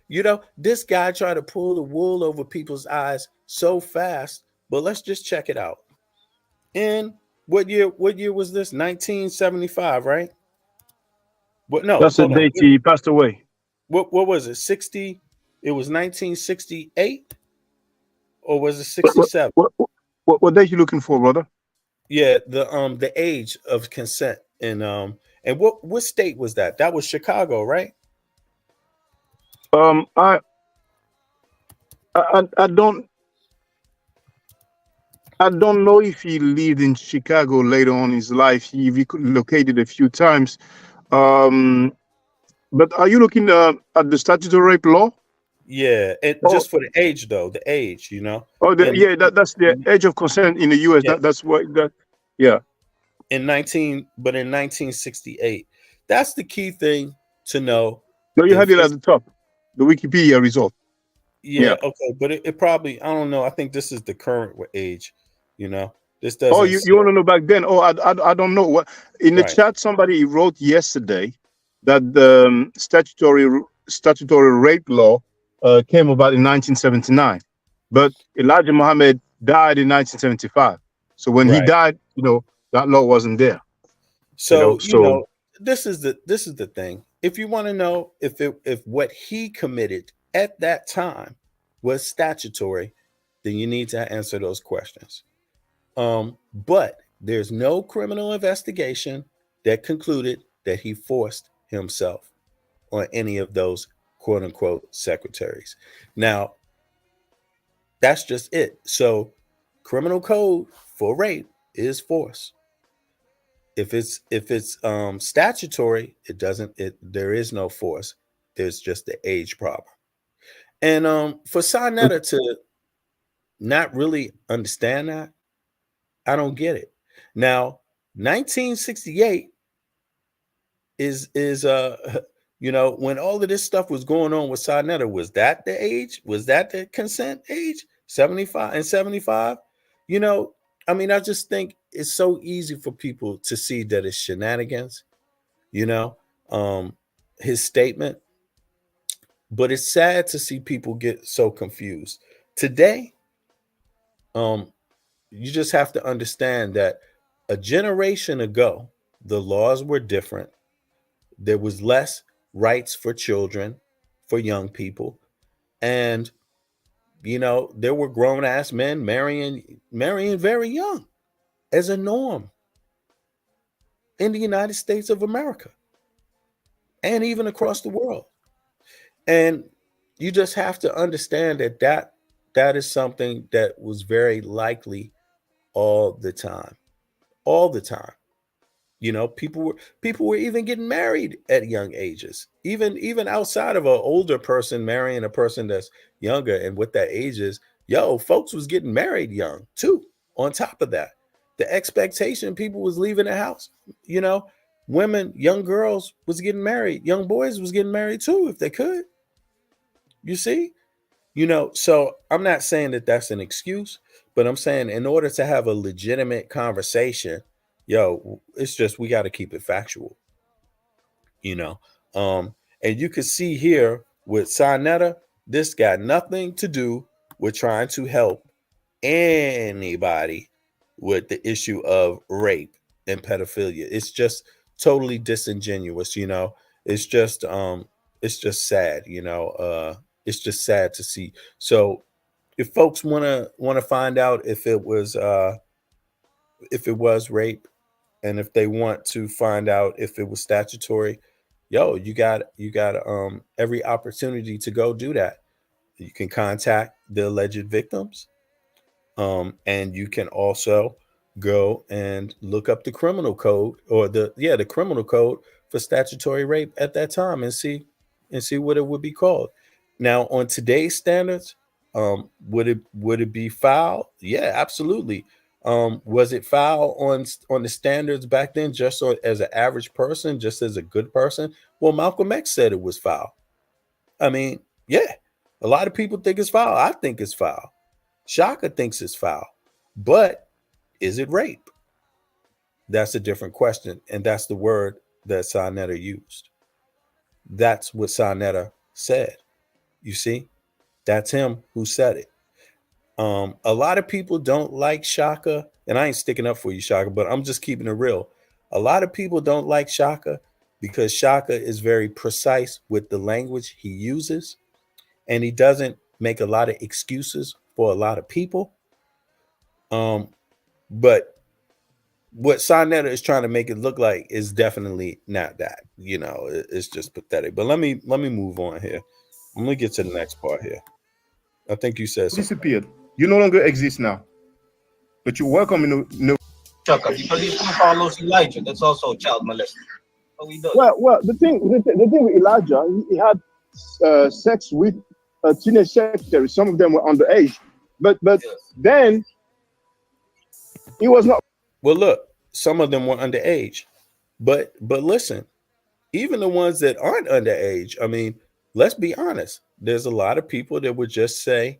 You know, this guy tried to pull the wool over people's eyes so fast. But let's just check it out. In what year was this? 1975, right? What? No, That's the date he passed away. What was it? 60? It was 1968, or was it 67? What date you looking for, brother? Yeah, the age of consent, and what state was that? That was Chicago, right? I don't know if he lived in Chicago later on in his life. He relocated a few times. But are you looking at the statutory rape law? Yeah, just for the age, though, the age, you know. Oh, that's the age of consent in the U.S. Yeah. That's what that. Yeah. In 1968, that's the key thing to know. No, you had it at the top, the Wikipedia result. Yeah. Okay, but it probably, I don't know. I think this is the current age. You know, this doesn't. Oh, you want to know back then? Oh, I don't know what in the chat somebody wrote yesterday that the statutory rape law came about in 1979, but Elijah Muhammad died in 1975. So when he died, you know, that law wasn't there. So you know, this is the thing. If you want to know if what he committed at that time was statutory, then you need to answer those questions. But there's no criminal investigation that concluded that he forced himself on any of those quote unquote secretaries. Now, that's just it. So criminal code for rape is force. If it's statutory, there is no force. There's just the age problem. And for Sinetta to not really understand that, I don't get it. Now, 1968 is you know, when all of this stuff was going on with Sinetta, was that the age? Was that the consent age? 75 and 75? You know, I mean, I just think it's so easy for people to see that it's shenanigans, you know, his statement. But it's sad to see people get so confused today. You just have to understand that a generation ago, the laws were different. There was less rights for children, for young people, and there were grown ass men marrying very young as a norm in the United States of America and even across the world. And you just have to understand that is something that was very likely all the time. All the time. People were even getting married at young ages. Even outside of an older person marrying a person that's younger and what that age is, folks was getting married young too. On top of that, the expectation, people was leaving the house. Women, young girls was getting married. Young boys was getting married too if they could. You see? So I'm not saying that that's an excuse, but I'm saying in order to have a legitimate conversation, it's just we got to keep it factual, you know. And you can see here with Sonetta, this got nothing to do with trying to help anybody with the issue of rape and pedophilia. It's just totally disingenuous, It's just sad, it's just sad to see. So if folks want to find out if it was rape, and if they want to find out if it was statutory, you got every opportunity to go do that. You can contact the alleged victims, and you can also go and look up the criminal code or the criminal code for statutory rape at that time and see what it would be called. Now, on today's standards, would it be foul? Yeah, absolutely. Was it foul on the standards back then, just as an average person, just as a good person? Well, Malcolm X said it was foul. I mean, yeah, a lot of people think it's foul. I think it's foul. Shaka thinks it's foul. But is it rape? That's a different question. And that's the word that Sonetta used. That's what Sonetta said. You see, that's him who said it. A lot of people don't like Shaka, and I ain't sticking up for you, Shaka, but I'm just keeping it real. A lot of people don't like Shaka because Shaka is very precise with the language he uses, and he doesn't make a lot of excuses for a lot of people. But what Sonetta is trying to make it look like is definitely not that. It's just pathetic. But let me move on here. I'm gonna get to the next part here. I think you said something. Disappeared. You no longer exist now. But you're welcome in the Chucker, because he follows Elijah. That's also child molesting. What we doing? Well, the thing with Elijah, he had sex with teenage secretaries. Some of them were underage, but yes. Then he was not. Well, look, some of them were underage, but listen, even the ones that aren't underage. I mean, let's be honest. There's a lot of people that would just say,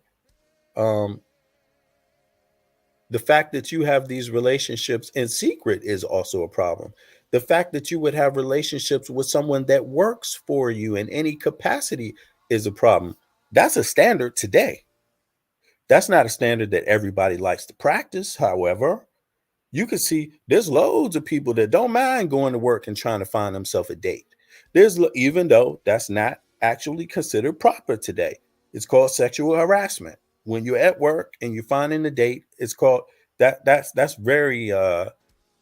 the fact that you have these relationships in secret is also a problem. The fact that you would have relationships with someone that works for you in any capacity is a problem. That's a standard today. That's not a standard that everybody likes to practice. However, you can see there's loads of people that don't mind going to work and trying to find themselves a date. Even though that's not actually considered proper today. It's called sexual harassment. When you're at work and you're finding a date, it's called that's very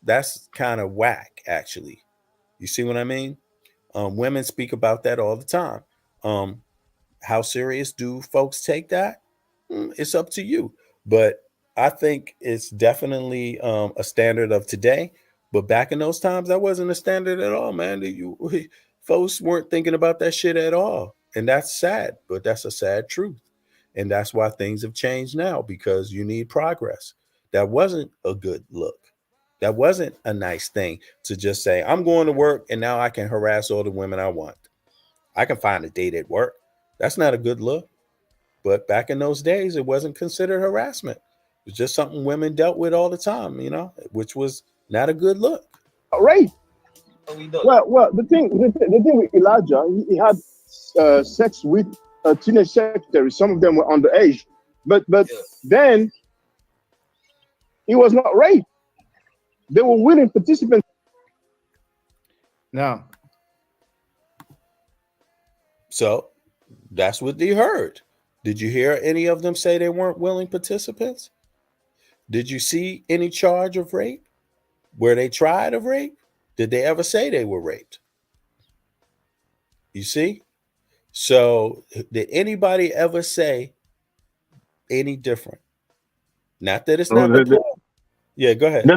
that's kind of whack, actually. You see what I mean? Women speak about that all the time. How serious do folks take that? It's up to you. But I think it's definitely a standard of today. But back in those times, that wasn't a standard at all, man. Folks weren't thinking about that shit at all. And that's sad, but that's a sad truth. And that's why things have changed now, because you need progress. That wasn't a good look. That wasn't a nice thing to just say, I'm going to work and now I can harass all the women I want. I can find a date at work. That's not a good look. But back in those days, it wasn't considered harassment. It's just something women dealt with all the time, you know, which was not a good look. Right. What we doing? Well, the thing with Elijah, he had sex with teenage secretaries. Some of them were underage, but Yeah. then he was not raped. They were willing participants. Now, So that's what they heard. Did you hear any of them say they weren't willing participants? Did you see any charge of rape? Were they tried of rape? Did they ever say they were raped? You see? So did anybody ever say any different? Not that it's No, not deplorable. Yeah, go ahead.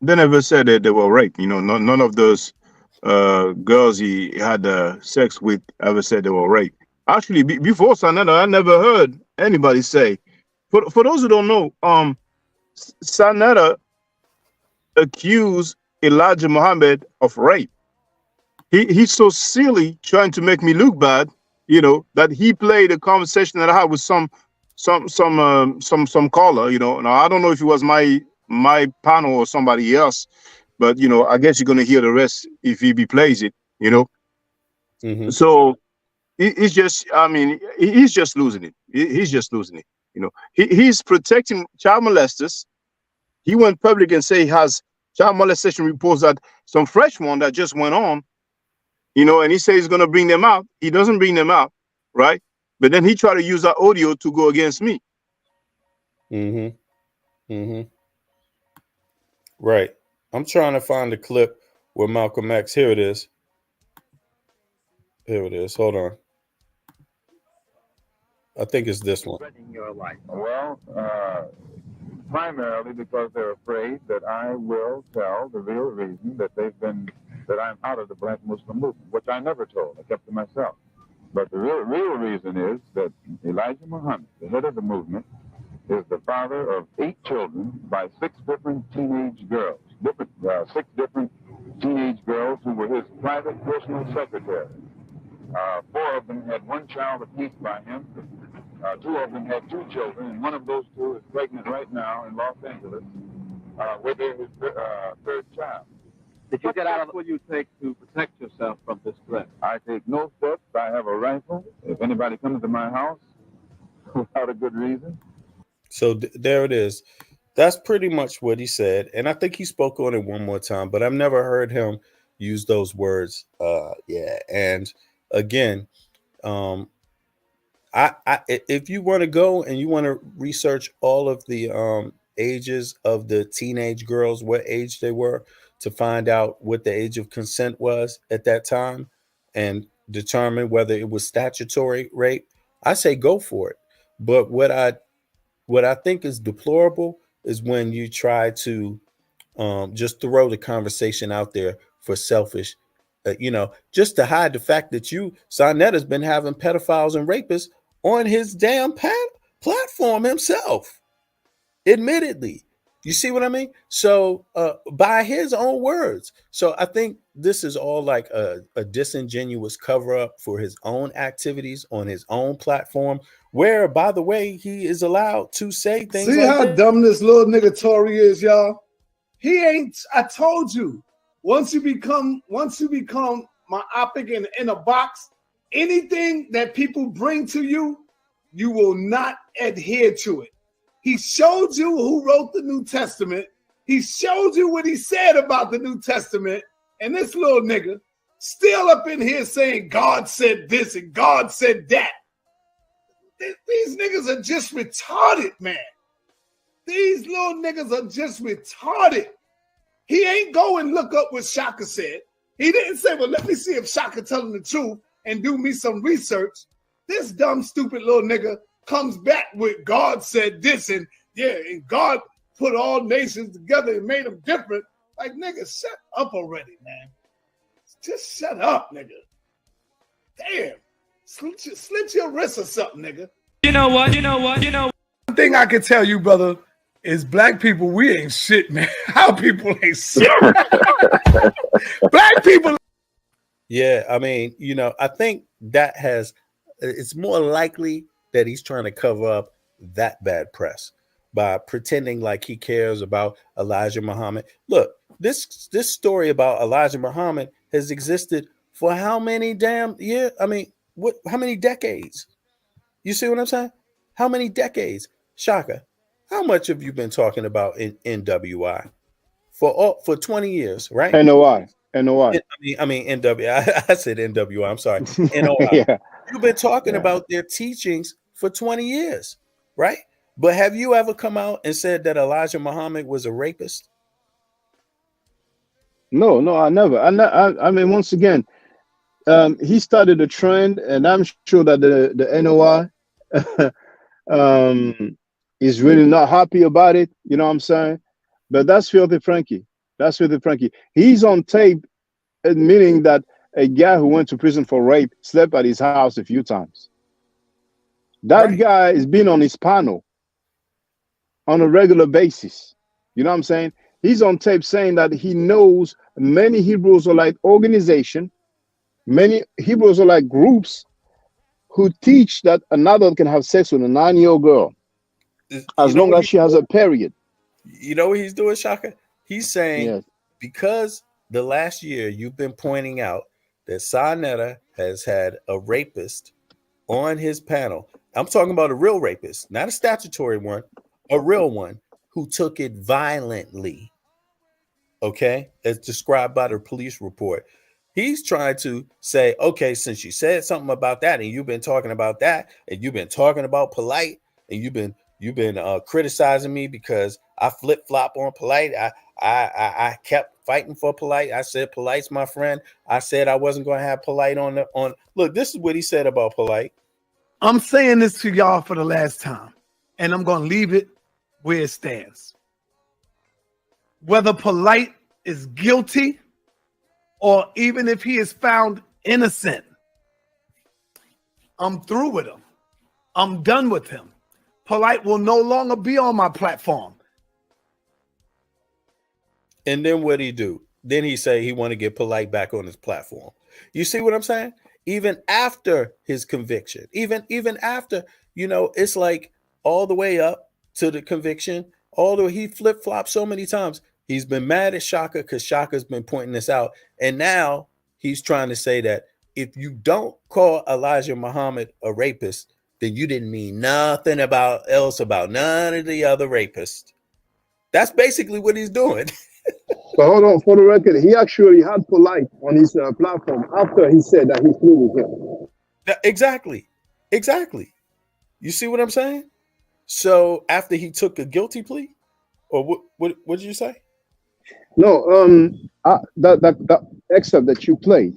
they never said that they were raped. You know, none of those girls he had sex with ever said they were raped. Actually, before Sanada, I never heard anybody say. For those who don't know, Sanada accused Elijah Muhammad of rape. He's so silly trying to make me look bad, you know, that he played a conversation that I had with some caller, you know. Now I don't know if it was my panel or somebody else, but you know, I guess you're gonna hear the rest if he plays it, you know. Mm-hmm. So he's just, I mean, he's just losing it. He's just losing it, you know. He's protecting child molesters. He went public and say he has child molestation reports that some fresh one that just went on, you know, and he says he's going to bring them out. He doesn't bring them out, right? But then he tried to use that audio to go against me. Mm-hmm. Mm-hmm. Right. I'm trying to find the clip where Malcolm X. Here it is. Here it is. Hold on. I think it's this one. Your life. Well, primarily because they're afraid that I will tell the real reason that that I'm out of the Black Muslim movement, which I never told. I kept to myself. But the real reason is that Elijah Muhammad, the head of the movement, is the father of 8 children by 6 different teenage girls. 6 different teenage girls who were his private personal secretaries. 4 of them had 1 child apiece by him. 2 of them had 2 children, and one of those 2 is pregnant right now in Los Angeles with his 3rd child. Did you get out of? What will you take to protect yourself from this threat? I take no steps. I have a rifle. If anybody comes to my house without a good reason. So there it is. That's pretty much what he said, and I think he spoke on it one more time, but I've never heard him use those words. Yeah, and again, if you want to go and you want to research all of the ages of the teenage girls, what age they were, to find out what the age of consent was at that time and determine whether it was statutory rape, I say go for it. But what I think is deplorable is when you try to just throw the conversation out there for selfish, you know, just to hide the fact that Sarnetta's been having pedophiles and rapists on his damn platform himself, admittedly. You see what I mean? So by his own words. So I think this is all like a disingenuous cover up for his own activities on his own platform, where, by the way, he is allowed to say things. See like how that? dumb this little nigga Tory is, y'all? He ain't, I told you, once you become myopic and in a box, anything that people bring to you, you will not adhere to it. He showed you who wrote the New Testament. He showed you what he said about the New Testament. And this little nigga still up in here saying God said this and God said that. These niggas are just retarded, man. These little niggas are just retarded. He ain't go and look up what Shaka said. He didn't say, well, let me see if Shaka telling the truth and do me some research. This dumb, stupid little nigga comes back with God said this and yeah, and God put all nations together and made them different. Like, nigga, shut up already, man. Just shut up, nigga. Damn. Slit your wrist or something, nigga. You know what? One thing I can tell you, brother, is black people, we ain't shit, man. Our people ain't shit. Black people. Yeah, I mean, you know, I think that it's more likely that he's trying to cover up that bad press. by pretending like he cares about Elijah Muhammad. Look, this story about Elijah Muhammad has existed for how many damn years? I mean, how many decades? You see what I'm saying? How many decades? Shaka, how much have you been talking about in NWI? For 20 years, right? NOI. NOI. I mean NWI. I said NWI. I'm sorry. NOI. Yeah. You've been talking Yeah. about their teachings for 20 years, right? But have you ever come out and said that Elijah Muhammad was a rapist? No, no, I never. I mean, once again, he started a trend, and I'm sure that the NOI is really not happy about it. You know what I'm saying? But that's Filthy Frankie. That's Filthy Frankie. He's on tape admitting that a guy who went to prison for rape slept at his house a few times. That Right. guy is being on his panel on a regular basis. You know what I'm saying? He's on tape saying that he knows many Hebrew Israelite organization, many Hebrew Israelite groups who teach that another can have sex with a 9-year-old girl as long as she has a period. You know what he's doing, Shaka? He's saying, Yes. because the last year you've been pointing out that Sa Neter has had a rapist on his panel. I'm talking about a real rapist, not a statutory one, a real one who took it violently. Okay, as described by the police report. He's trying to say, okay, since you said something about that, and you've been talking about that, and you've been talking about Polite, and you've been criticizing me because I flip flop on Polite. I kept fighting for Polite. I said Polite's my friend. I said I wasn't going to have Polite on. Look, this is what he said about Polite. I'm saying this to y'all for the last time, and I'm going to leave it where it stands. Whether Polite is guilty or even if he is found innocent, I'm through with him. I'm done with him. Polite will no longer be on my platform. And then what'd he do? Then he say he want to get Polite back on his platform. You see what I'm saying? Even after his conviction, even after, it's like all the way up to the conviction, although he flip-flopped so many times. He's been mad at Shaka because Shaka's been pointing this out. And now he's trying to say that if you don't call Elijah Muhammad a rapist, then you didn't mean nothing about none of the other rapists. That's basically what he's doing. But hold on, for the record, he actually had Polite on his platform after he said that he flew with him. Exactly. You see what I'm saying? So after he took a guilty plea, or what did you say? No, that excerpt that you played,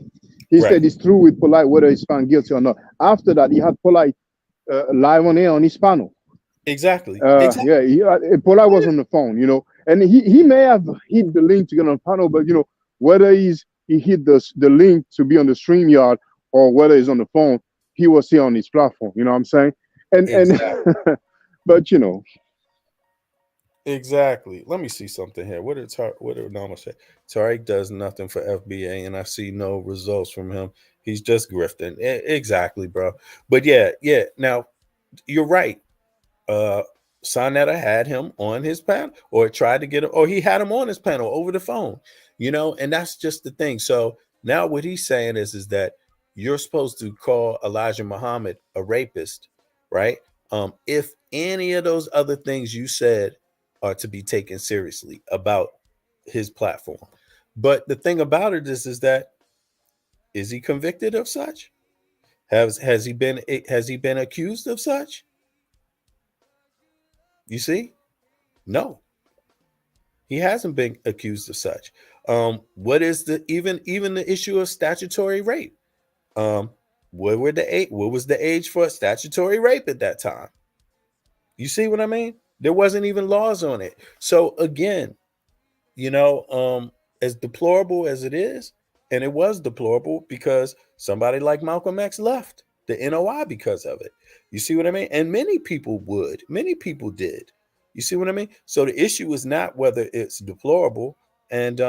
he Right. said he's through with Polite whether he's found guilty or not. After that, he had Polite live on air on his panel. Exactly. Yeah, Polite was on the phone, and he may have hit the link to get on the panel, but whether he hit the link to be on the StreamYard or whether he's on the phone, he was here on his platform. You know what I'm saying? Exactly. And but Exactly. Let me see something here. What did Norma say? Tariq does nothing for FBA, and I see no results from him. He's just grifting. Exactly, bro. But yeah. Now, you're right. Sa Neter had him on his panel, or tried to get him, or he had him on his panel over the phone. And that's just the thing. So now what he's saying is that you're supposed to call Elijah Muhammad a rapist, right? If any of those other things you said are to be taken seriously about his platform. But the thing about it is that, is he convicted of such? Has he been accused of such? You see? No. He hasn't been accused of such. What is even the issue of statutory rape? What was the age for statutory rape at that time? You see what I mean? There wasn't even laws on it. So again, as deplorable as it is, and it was deplorable because somebody like Malcolm X left the NOI because of it. You see what I mean? And many people did. You see what I mean? So the issue is not whether it's deplorable, and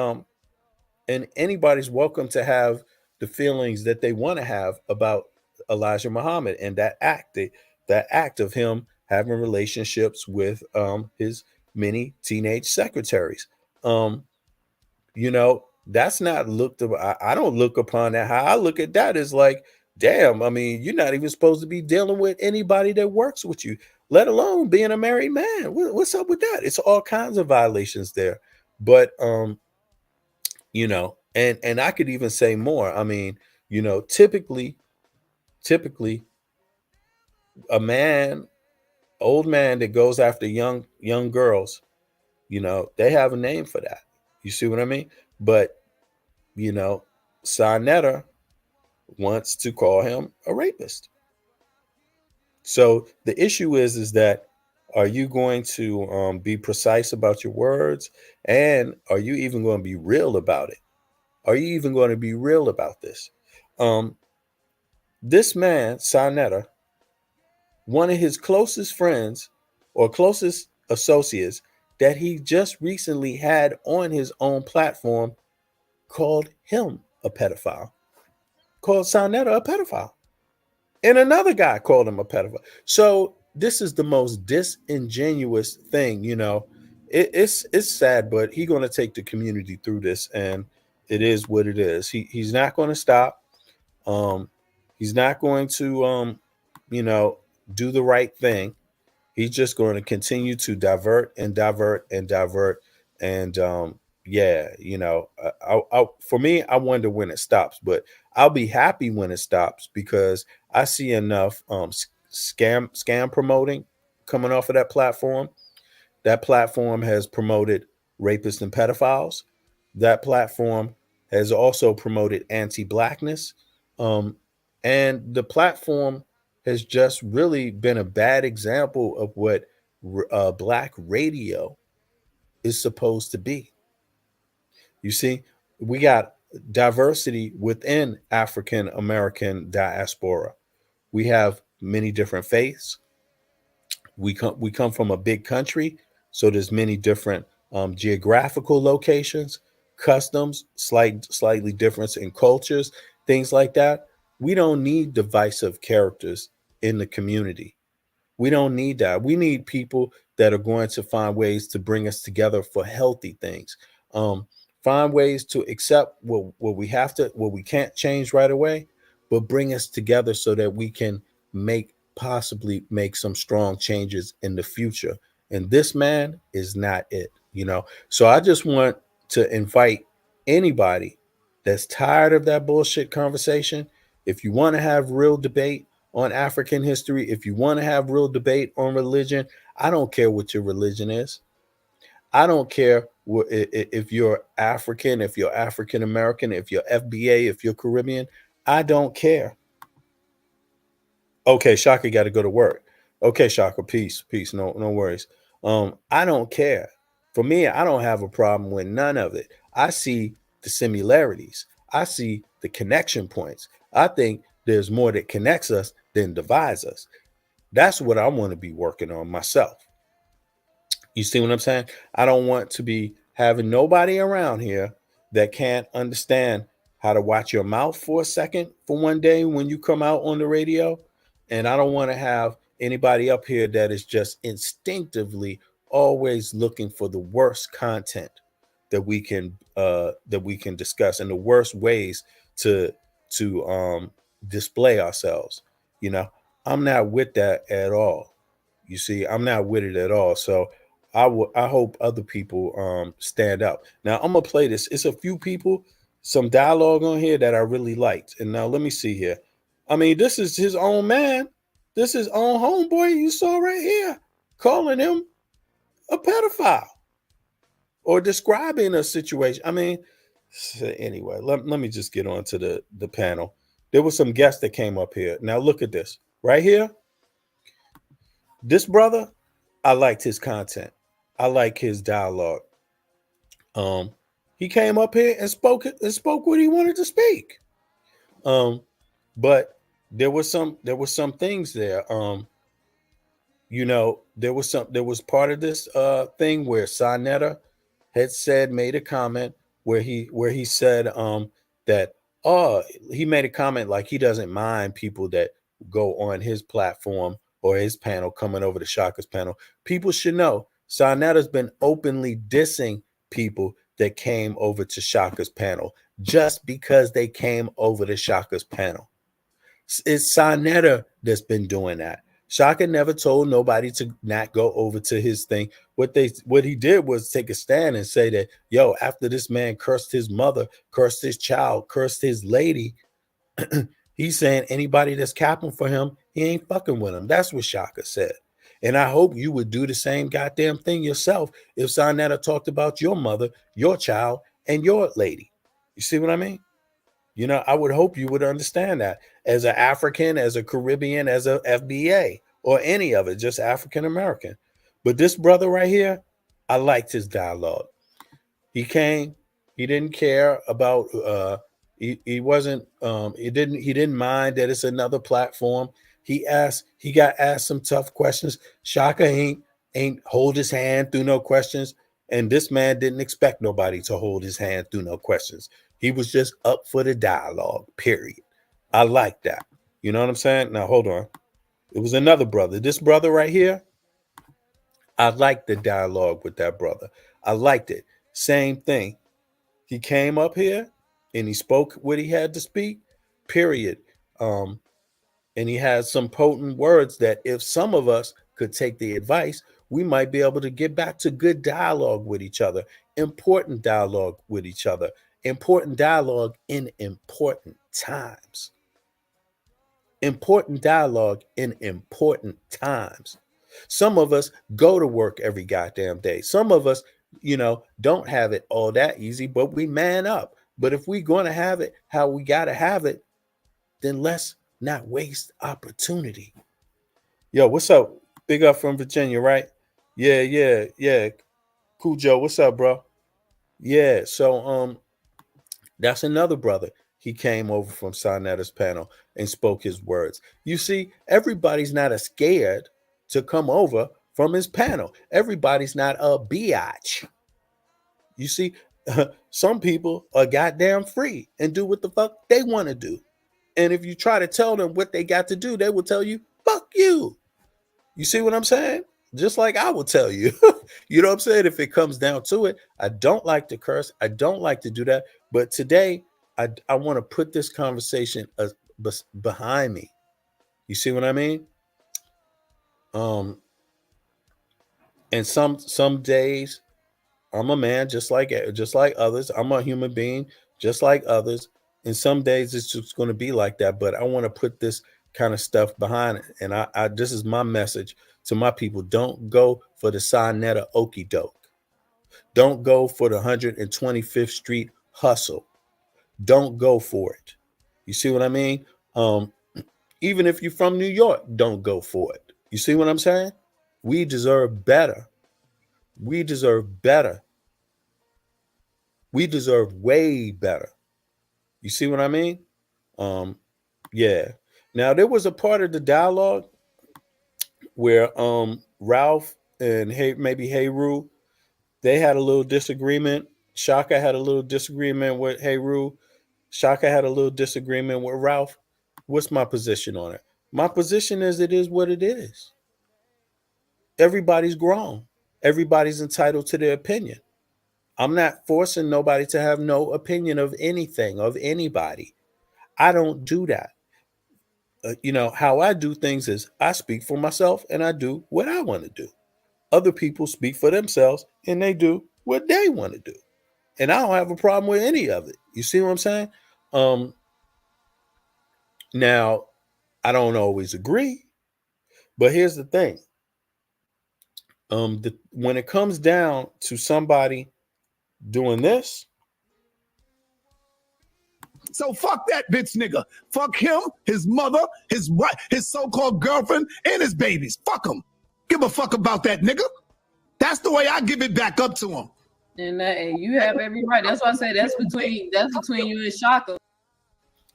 anybody's welcome to have the feelings that they want to have about Elijah Muhammad and that act of him having relationships with his many teenage secretaries. You know, that's not looked upon. I don't look upon that. How I look at that is like, damn, I mean, you're not even supposed to be dealing with anybody that works with you, let alone being a married man. What's up with that? It's all kinds of violations there. But you know, and I could even say more. I mean, you know, typically a man, old man that goes after young girls, you know, they have a name for that. You see what I mean? But you know, Sarnetta wants to call him a rapist. So the issue is that are you going to be precise about your words, and are you even going to be real about it? Are you even going to be real about this? Um, this man, Sarnetta, one of his closest friends or closest associates that he just recently had on his own platform called him a pedophile, called Sarnetta a pedophile. And another guy called him a pedophile. So this is the most disingenuous thing, you know. It's sad, but he's going to take the community through this, and it is what it is. He's not going to stop. Um, he's not going to you know, do the right thing. He's just going to continue to divert and divert and divert. And yeah, you know, for me, I wonder when it stops, but I'll be happy when it stops because I see enough scam promoting coming off of that platform. That platform has promoted rapists and pedophiles. That platform has also promoted anti-blackness. Um, and the platform has just really been a bad example of what black radio is supposed to be. You see, we got diversity within African American diaspora. We have many different faiths. We come from a big country, so there's many different geographical locations, customs, slightly difference in cultures, things like that. We don't need divisive characters in the community. We don't need that. We need people that are going to find ways to bring us together for healthy things. Um, find ways to accept what we have to, what we can't change right away, but bring us together so that we can possibly make some strong changes in the future. And this man is not it, you know. So I just want to invite anybody that's tired of that bullshit conversation. If you want to have real debate on African history, if you want to have real debate on religion, I don't care what your religion is. I don't care if you're African, if you're African American, if you're FBA, if you're Caribbean. I don't care. Okay, Shaka got to go to work. Okay, Shaka, peace, peace. No worries. I don't care. For me, I don't have a problem with none of it. I see the similarities. I see the connection points. I think there's more that connects us than divides us. That's what I want to be working on myself. You see what I'm saying? I don't want to be having nobody around here that can't understand how to watch your mouth for a second for one day when you come out on the radio. And I don't want to have anybody up here that is just instinctively always looking for the worst content that we can discuss and the worst ways to display ourselves. You know, I'm not with that at all. You see, I'm not with it at all. So I hope other people stand up. Now I'm gonna play this. It's a few people, some dialogue on here that I really liked. And now let me see here. I mean, this is his own man. This is own homeboy you saw right here calling him a pedophile or describing a situation. I mean, anyway, let me just get on to the panel. There were some guests that came up here. Now look at this right here. This brother, I liked his content. I like his dialogue. He came up here and spoke what he wanted to speak. But there was some things there. You know, there was part of this thing where Sarnetta had made a comment where he said that he made a comment like he doesn't mind people that go on his platform or his panel coming over to Shaka's panel. People should know Sarnetta's been openly dissing people that came over to Shaka's panel just because they came over to Shaka's panel. It's Sarnetta that's been doing that. Shaka never told nobody to not go over to his thing. What he did was take a stand and say that, yo, after this man cursed his mother, cursed his child, cursed his lady, he's saying anybody that's capping for him, he ain't fucking with him. That's what Shaka said. And I hope you would do the same goddamn thing yourself if Sarnetta talked about your mother, your child, and your lady. You see what I mean? You know, I would hope you would understand that as an African, as a Caribbean, as a FBA, or any of it, just African American. But this brother right here, I liked his dialogue. He came, he didn't care about he didn't mind that it's another platform. He got asked some tough questions. Shaka ain't hold his hand through no questions. And this man didn't expect nobody to hold his hand through no questions. He was just up for the dialogue, period. I like that. You know what I'm saying? Now, hold on. It was another brother. This brother right here, I liked the dialogue with that brother. I liked it. Same thing. He came up here and he spoke what he had to speak, period. And he had some potent words that if some of us could take the advice, we might be able to get back to good dialogue with each other, important dialogue with each other, important dialogue in important times. Important dialogue in important times. Some of us go to work every goddamn day. Some of us, don't have it all that easy, but we man up. But if we're going to have it how we got to have it, then let's not waste opportunity. Yo, what's up? Big up from Virginia, right? Yeah. Cool Joe, what's up, bro? Yeah, so that's another brother. He came over from Sarnetta's panel and spoke his words. You see, everybody's not as scared to come over from his panel. Everybody's not a biatch. You see, some people are goddamn free and do what the fuck they want to do. And if you try to tell them what they got to do, they will tell you, fuck you. You see what I'm saying? Just like I will tell you. You know what I'm saying? If it comes down to it, I don't like to curse. I don't like to do that. But today, I want to put this conversation behind me. You see what I mean? And some days, I'm a man just like others. I'm a human being just like others. And some days it's just going to be like that. But I want to put this kind of stuff behind it. And I this is my message to my people. Don't go for the Sarnetta okie doke. Don't go for the 125th Street hustle. Don't go for it. You see what I mean? Even if you're from New York, don't go for it. You see what I'm saying? We deserve better. We deserve better. We deserve way better. You see what I mean? Yeah. Now there was a part of the dialogue where Ralph and maybe Heru, they had a little disagreement. Shaka had a little disagreement with Heru. Shaka had a little disagreement with Ralph. What's my position on it? My position is it is what it is. Everybody's grown. Everybody's entitled to their opinion. I'm not forcing nobody to have no opinion of anything, of anybody. I don't do that. How I do things is I speak for myself and I do what I want to do. Other people speak for themselves and they do what they want to do. And I don't have a problem with any of it. You see what I'm saying? Now, I don't always agree, but here's the thing. When it comes down to somebody doing this. So fuck that bitch nigga. Fuck him, his mother, his wife, his so-called girlfriend, and his babies. Fuck him. Give a fuck about that nigga. That's the way I give it back up to him. And you have every right. That's why I say that's between you and Shaka.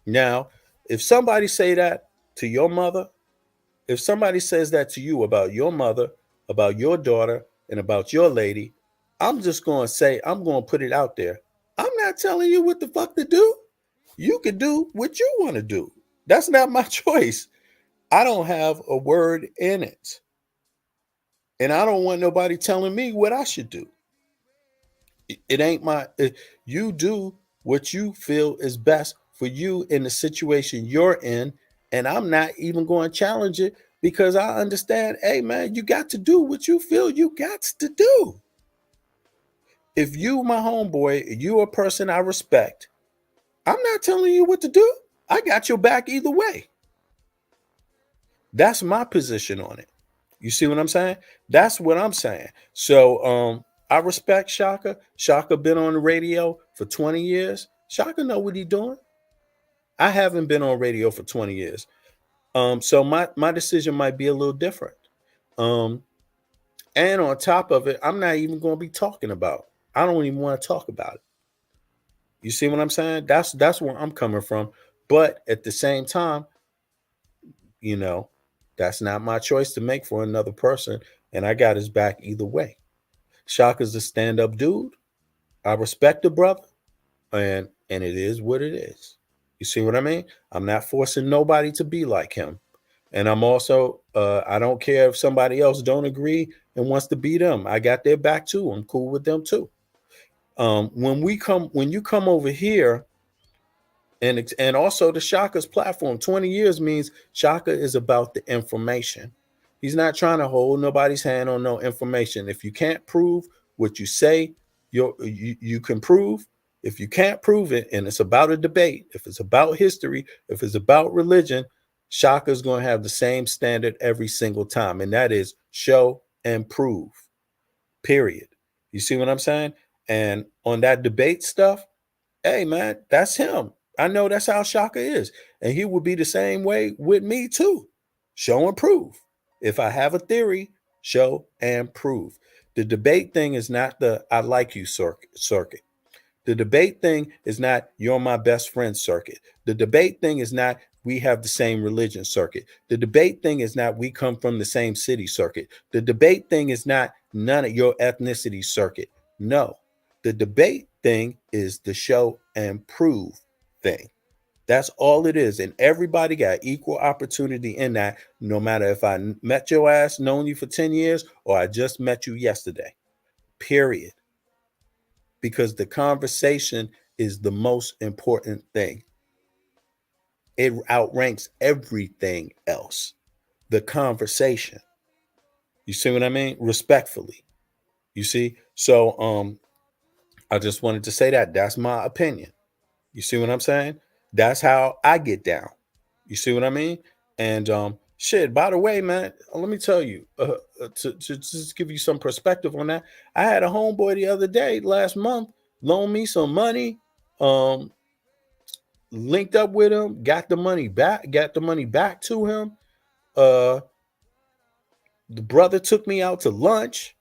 Now, if somebody say that to your mother, if somebody says that to you about your mother, about your daughter, and about your lady, I'm just going to say, I'm going to put it out there. I'm not telling you what the fuck to do. You can do what you want to do. That's not my choice. I don't have a word in it. And I don't want nobody telling me what I should do. It ain't you do what you feel is best for you in the situation you're in. And I'm not even going to challenge it because I understand, hey, man, you got to do what you feel you got to do. If you, my homeboy, you a person I respect, I'm not telling you what to do. I got your back either way. That's my position on it. You see what I'm saying? That's what I'm saying. So I respect Shaka. Shaka been on the radio for 20 years. Shaka know what he doing. I haven't been on radio for 20 years. So my decision might be a little different. And on top of it, I'm not even going to be talking about. I don't even want to talk about it. You see what I'm saying? That's where I'm coming from. But at the same time, you know, that's not my choice to make for another person. And I got his back either way. Shaka's a stand-up dude. I respect the brother. And it is what it is. You see what I mean? I'm not forcing nobody to be like him. And I'm also, I don't care if somebody else don't agree and wants to be them. I got their back too. I'm cool with them too. When you come over here, and also the Shaka's platform, 20 years means Shaka is about the information. He's not trying to hold nobody's hand on no information. If you can't prove what you say, you can prove. If you can't prove it, and it's about a debate, if it's about history, if it's about religion, Shaka's going to have the same standard every single time, and that is show and prove. Period. You see what I'm saying? And on that debate stuff, hey man, that's him. I know that's how Shaka is. And he would be the same way with me too. Show and prove. If I have a theory, show and prove. The debate thing is not the I like you circuit. The debate thing is not you're my best friend circuit. The debate thing is not we have the same religion circuit. The debate thing is not we come from the same city circuit. The debate thing is not none of your ethnicity circuit. No. The debate thing is the show and prove thing. That's all it is. And everybody got equal opportunity in that, no matter if I met your ass, known you for 10 years, or I just met you yesterday. Period. Because the conversation is the most important thing. It outranks everything else. The conversation. You see what I mean? Respectfully. You see? So I just wanted to say that. That's my opinion. You see what I'm saying? That's how I get down. You see what I mean? And shit, by the way, man, let me tell you, to just give you some perspective on that. I had a homeboy the other day, last month, loaned me some money, linked up with him, got the money back to him. The brother took me out to lunch,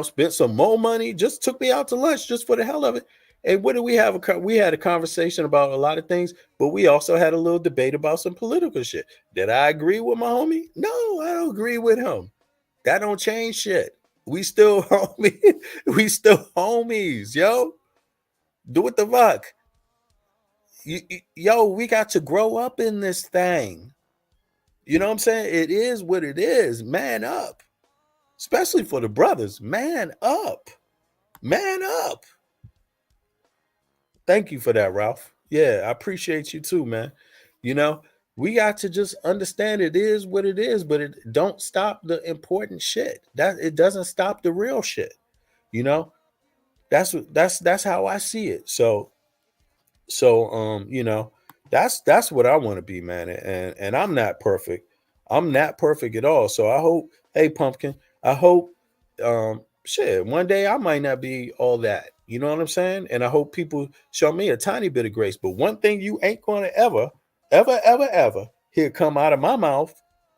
spent some more money, just took me out to lunch just for the hell of it. And what did we have? We had a conversation about a lot of things, but we also had a little debate about some political shit. Did I agree with my homie? No, I don't agree with him. That don't change shit. We still homies. We still homies, yo. Do what the fuck. Yo, we got to grow up in this thing. You know what I'm saying? It is what it is. Man up. Especially for the brothers. Man up. Man up. Thank you for that, Ralph. Yeah, I appreciate you too, man. We got to just understand it is what it is, but it don't stop the important shit. That it doesn't stop the real shit. That's how I see it. So that's what I want to be, man. And I'm not perfect. I'm not perfect at all. So I hope, hey Pumpkin, I hope one day I might not be all that. You know what I'm saying? And I hope people show me a tiny bit of grace. But one thing you ain't going to ever hear come out of my mouth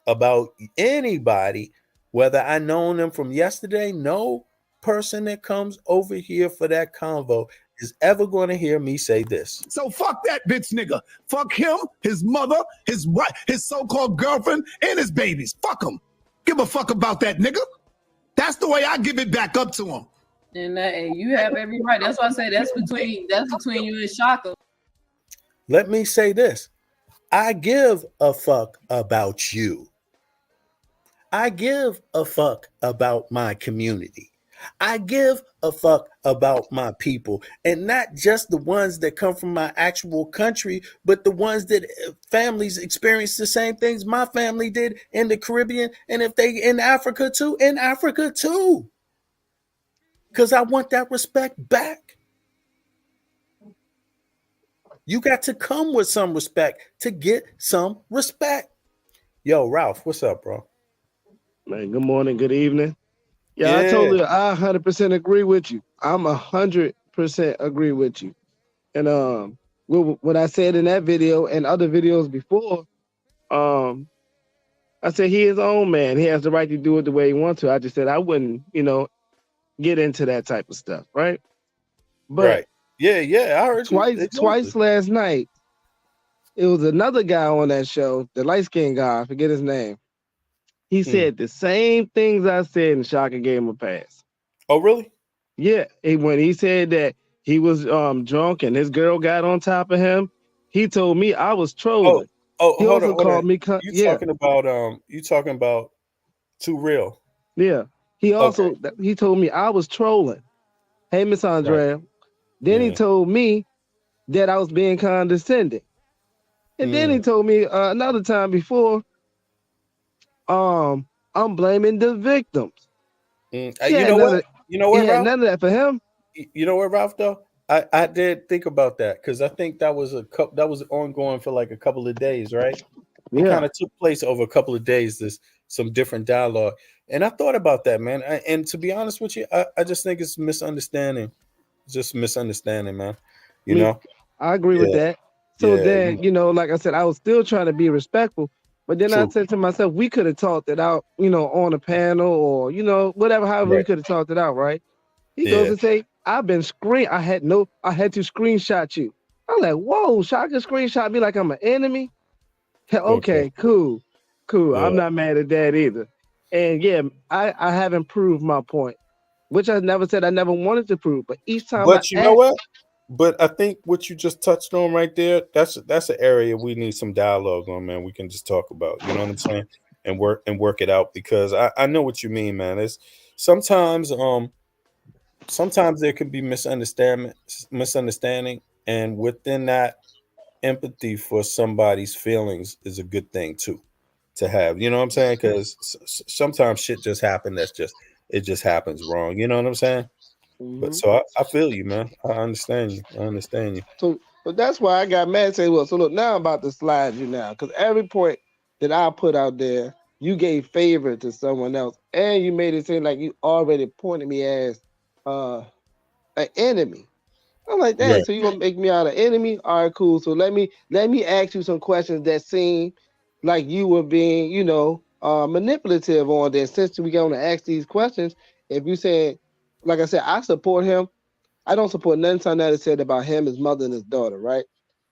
about anybody, whether I known them from yesterday, no person that comes over here for that convo is ever going to hear me say this. So fuck that bitch nigga. Fuck him, his mother, his wife, his so-called girlfriend, and his babies. Fuck him. Give a fuck about that nigga. That's the way I give it back up to him. And you have every right. That's why I say that's between you and Shaka. Let me say this. I give a fuck about you. I give a fuck about my community. I give a fuck about my people, and not just the ones that come from my actual country, but the ones that families experience the same things my family did in the Caribbean, and if they in Africa too, because I want that respect back. You got to come with some respect to get some respect. Yo, Ralph, what's up, bro? Man, good morning, good evening. Yeah, Yeah, I 100% agree with you. I'm 100% agree with you. And what I said in that video and other videos before, um, I said he is his own man. He has the right to do it the way he wants to. I just said I wouldn't, get into that type of stuff, right? But right. Yeah, I heard you. twice last night, it was another guy on that show, the light skinned guy, I forget his name. He said the same things I said, and Shaka gave him a pass. Oh, really? Yeah, when he said that he was drunk and his girl got on top of him, he told me I was trolling. He Hold also on, hold called on. me. You talking about Too Real? Yeah. He Okay. also he told me I was trolling. Hey, Miss Andrea. Right. Then he Yeah. told me that I was being condescending. And then he told me another time before, I'm blaming the victims. You Yeah, know what? You know what, Ralph? none of that for him. You know what, Ralph? Though I did think about that because I think that was ongoing for like a couple of days, right? It Yeah. kind of took place over a couple of days. This some different dialogue, and I thought about that, man. And to be honest with you, I just think it's misunderstanding. It's just misunderstanding, man. You Me, know? I agree with Yeah, that. So yeah. then, like I said, I was still trying to be respectful, but then I True. said to myself, we could have talked it out, on a panel or, whatever, however we Right. could have talked it out, right? He goes Yeah. and say, I had to screenshot you. I'm like, whoa, Shaka screenshot me like I'm an enemy. Okay. Okay, cool. Yeah. I'm not mad at that either. And yeah, I haven't proved my point, which I never said I never wanted to prove. But each time I But you know ask, what? But I think what you just touched on right there, that's an area we need some dialogue on, man. We can just talk about, you know what I'm saying? And work it out because I know what you mean, man. It's sometimes sometimes there can be misunderstanding, and within that, empathy for somebody's feelings is a good thing too to have. You know what I'm saying? Because sometimes shit just happen. It just happens wrong. You know what I'm saying? But so I feel you, man. I understand you. I understand you. So that's why I got mad and say, well, so look, now I'm about to slide you now. Because every point that I put out there, you gave favor to someone else. And you made it seem like you already pointed me as an enemy. I'm like, dang, Right. so you gonna make me out an enemy? All right, cool. So let me ask you some questions that seem like you were being, manipulative on this. Since we gonna ask these questions, if you said, like I said, I support him. I don't support nothing Sonetta said about him, his mother, and his daughter, right?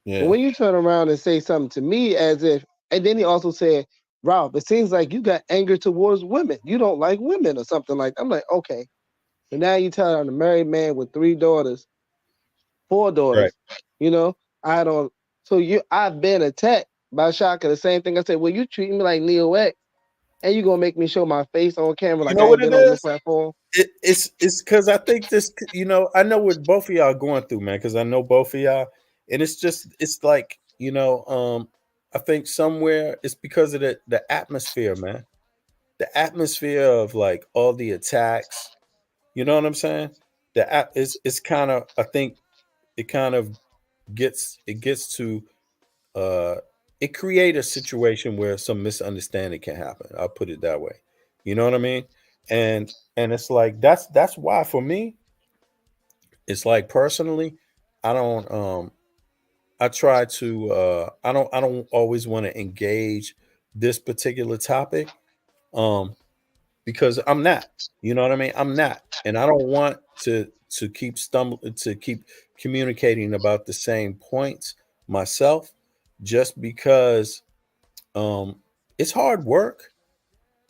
But Yeah. when you turn around and say something to me as if, and then he also said, Ralph, it seems like you got anger towards women. You don't like women or something like that. I'm like, okay. So now you tell I'm a married man with 4 Right. daughters, you know, I don't, I've been attacked by Shaka. The same thing I said, well, you treat me like Neo X and you gonna make me show my face on camera You like know I what ain't it been on your is? platform. It's because I think this. I know what both of y'all are going through, man. Because I know both of y'all, and it's like I think somewhere it's because of the atmosphere, man. The atmosphere of like all the attacks. You know what I'm saying? The app is it's kind of I think it kind of gets to uh it create a situation where some misunderstanding can happen. I'll put it that way. You know what I mean? And it's like that's why for me, it's like personally, I don't I try to I don't always want to engage this particular topic because I'm not. You know what I mean? I'm not. And I don't want to keep communicating about the same points myself just because it's hard work.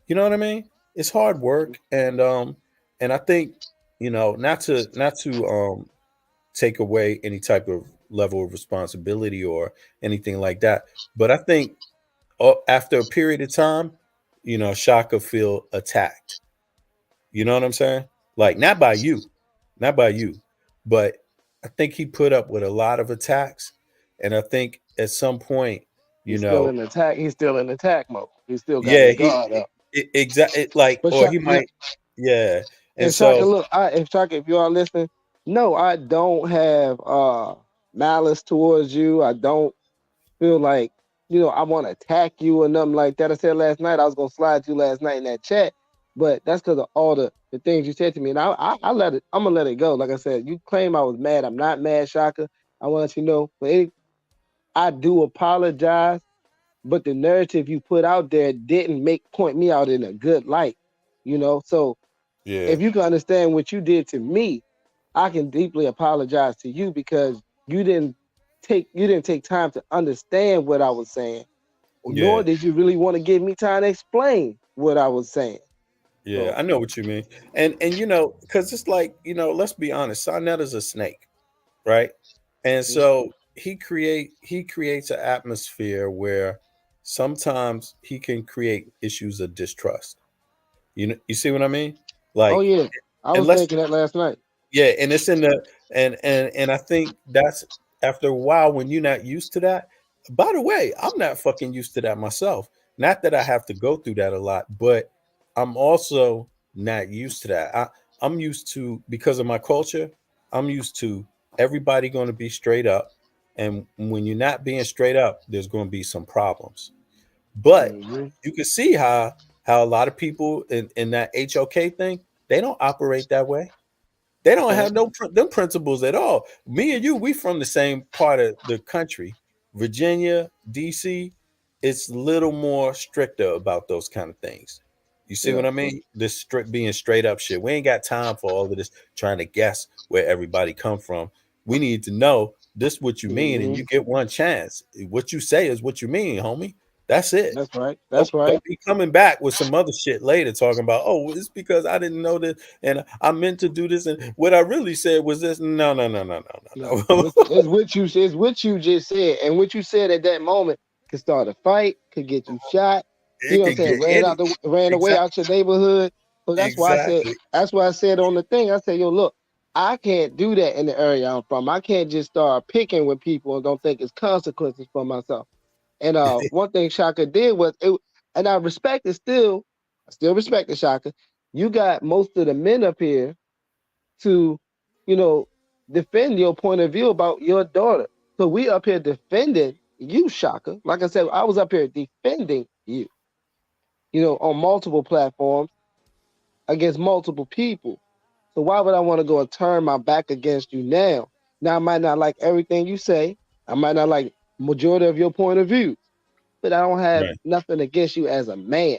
You know what I mean? It's hard work and I think, not to take away any type of level of responsibility or anything like that. But I think after a period of time, Shaka feel attacked. You know what I'm saying? Like not by you, but I think he put up with a lot of attacks, and I think at some point, He's still in attack. He's still in attack mode. He still got yeah, his guard up. exactly like, But or he might, yeah, and and Shaka, so look, if you are listening, no, I don't have malice towards you. I don't feel like, I want to attack you or nothing like that. I said last night I was gonna slide you last night in that chat, but that's because of all the things you said to me. And I let it, I'm gonna let it go. Like I said, you claim I was mad. I'm not mad, Shaka. I want to let you know. But I do apologize, but the narrative you put out there didn't point me out in a good light. So yeah, if you can understand what you did to me, I can deeply apologize to you because you didn't take time to understand what I was saying, yeah, nor did you really want to give me time to explain what I was saying. yeah. So I know what you mean, and because it's like, let's be honest, Sarnetta's a snake, right? And so he creates an atmosphere where sometimes he can create issues of distrust. You see what I mean? oh Like, yeah, I and was let's thinking that last night. yeah, and it's in the and I think that's after a while when you're not used to that. By the way, I'm not fucking used to that myself. Not that I have to go through that a lot, but I'm also not used to that. I'm used to, because of my culture, I'm used to everybody going to be straight up, and when you're not being straight up, there's going to be some problems. But Mm-hmm. you can see how a lot of people in that HOK thing, they don't operate that way. They don't have them principles at all. Me and you, we from the same part of the country, Virginia, DC. It's a little more stricter about those kind of things. You see Yeah. what I mean? This strict being straight up shit. We ain't got time for all of this trying to guess where everybody come from. We need to know this what you mean, and Mm-hmm. you get one chance. What you say is what you mean, homie. That's it. That's right. Don't, That's right. don't be coming back with some other shit later talking about, oh, it's because I didn't know this and I meant to do this. And what I really said was this. No, no, no, no, no, No, no, no. it's what you said. It's what you just said, and what you said at that moment could start a fight, could get you shot. You It know what I'm could saying? get any Ran away exactly, out your neighborhood. So that's why I said. exactly. That's why I said on the thing. I said, yo, look, I can't do that in the area I'm from. I can't just start picking with people and don't think it's consequences for myself. And one thing Shaka did was and I respect it still. I still respect it, Shaka. You got most of the men up here to, you know, defend your point of view about your daughter. So we up here defending you, Shaka. Like I said, I was up here defending you, on multiple platforms against multiple people. So why would I want to go and turn my back against you now? Now I might not like everything you say. I might not like majority of your point of view, but I don't have Right. nothing against you as a man.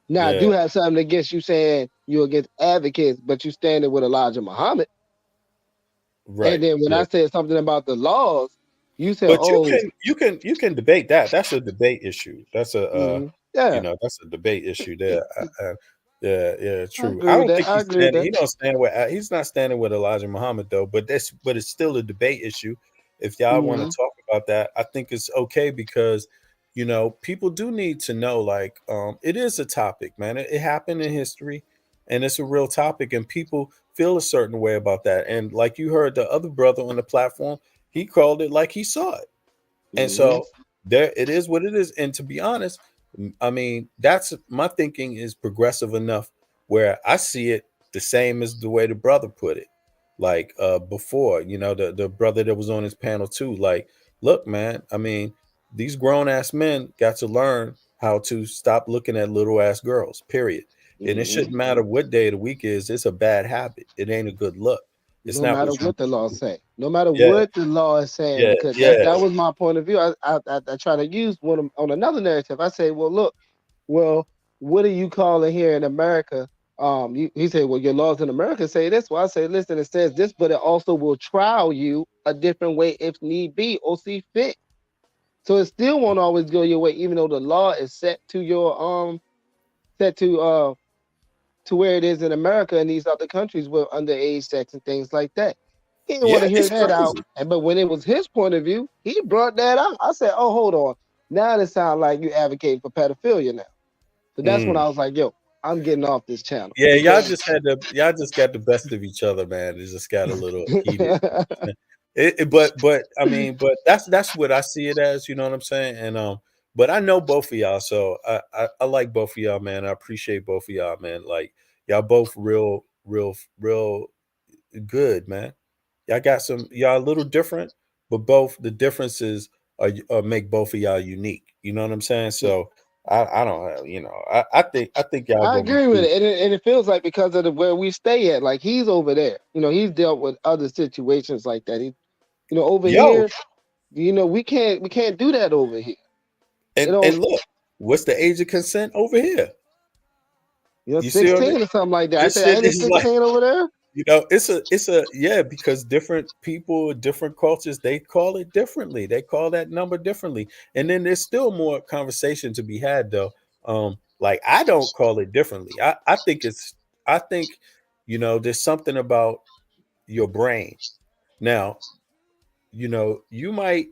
Now I Yeah. do have something against you saying you're against advocates, but you standing with Elijah Muhammad. And Right. then when Yeah. I said something about the laws, you said, But you "Oh, can debate that. That's a debate issue. That's a yeah, that's a debate issue there. Yeah, yeah, I true. agree I with don't that. think I agree with that." he's not standing with Elijah Muhammad though. But it's still a debate issue. If y'all want to Mm-hmm. talk about that, I think it's okay because people do need to know. Like, it is a topic, man. It happened in history, and it's a real topic, and people feel a certain way about that. And like you heard the other brother on the platform, he called it like he saw it. And Mm-hmm. so there it is what it is. And to be honest, I mean, that's my thinking is progressive enough where I see it the same as the way the brother put it. Like before, the brother that was on his panel too. Like, look, man, I mean, these grown ass men got to learn how to stop looking at little ass girls, period. And it Mm-hmm. shouldn't matter what day of the week is, it's a bad habit. It ain't a good look. It's No not matter what you what the law say, no matter yeah, what the law is saying, yeah, because yeah, that was my point of view. I try to use one on another narrative. I say, well, look, well, what do you call it here in America? He said, well, your laws in America say this. Well, I say, listen, it says this, but it also will trial you a different way if need be or see fit. So it still won't always go your way, even though the law is set to your set to where it is in America and these other countries with underage sex and things like that. He didn't want Yeah, to hear it's that out. crazy. But when it was his point of view, he brought that out. I said, "Oh, hold on. Now it sounds like you advocate for pedophilia now." So that's when I was like, "Yo, I'm getting off this channel." Yeah, Because y'all just got the best of each other, man. It just got a little heated. But I mean, but that's what I see it as. You know what I'm saying? And but I know both of y'all, so I like both of y'all, man. I appreciate both of y'all, man. Like y'all both real good, man. Y'all got some. Y'all a little different, but both the differences make both of y'all unique. You know what I'm saying? So I don't have, you know, I think y'all I gonna be agree with cool. it, and it feels like because of where we stay at, like he's over there. He's dealt with other situations like that. He, over Yo, here, we can't do that over here. They don't, and look, what's the age of consent over here? You see what I mean? 16 or something like that. I This said, shit ain't it is like, 16 over there? it's a yeah, because different people, different cultures, they call it differently. They call that number differently. And then there's still more conversation to be had though. Like I don't call it differently. I think, there's something about your brain. Now, you might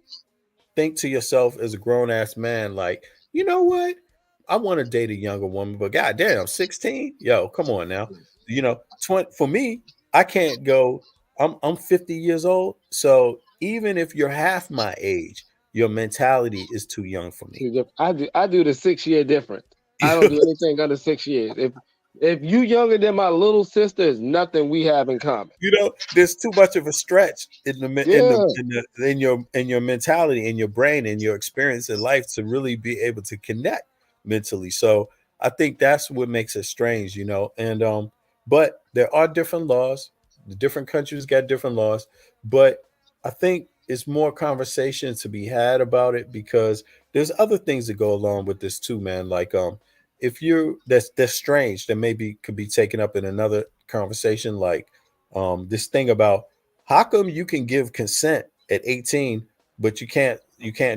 think to yourself as a grown ass man, like, you know what? I want to date a younger woman, but goddamn, 16? Yo, come on now. 20 for me, I can't go. I'm 50 years old. So even if you're half my age, your mentality is too young for me. I do the 6 year difference. I don't do anything under 6 years. If you younger than my little sister, is nothing we have in common. There's too much of a stretch in Yeah. your mentality, in your brain, in your experience in life to really be able to connect mentally. So I think that's what makes it strange, and but there are different laws. The different countries got different laws, but I think it's more conversation to be had about it because there's other things that go along with this too, man. Like if you're that's strange, that maybe could be taken up in another conversation, like this thing about how come you can give consent at 18 but you can't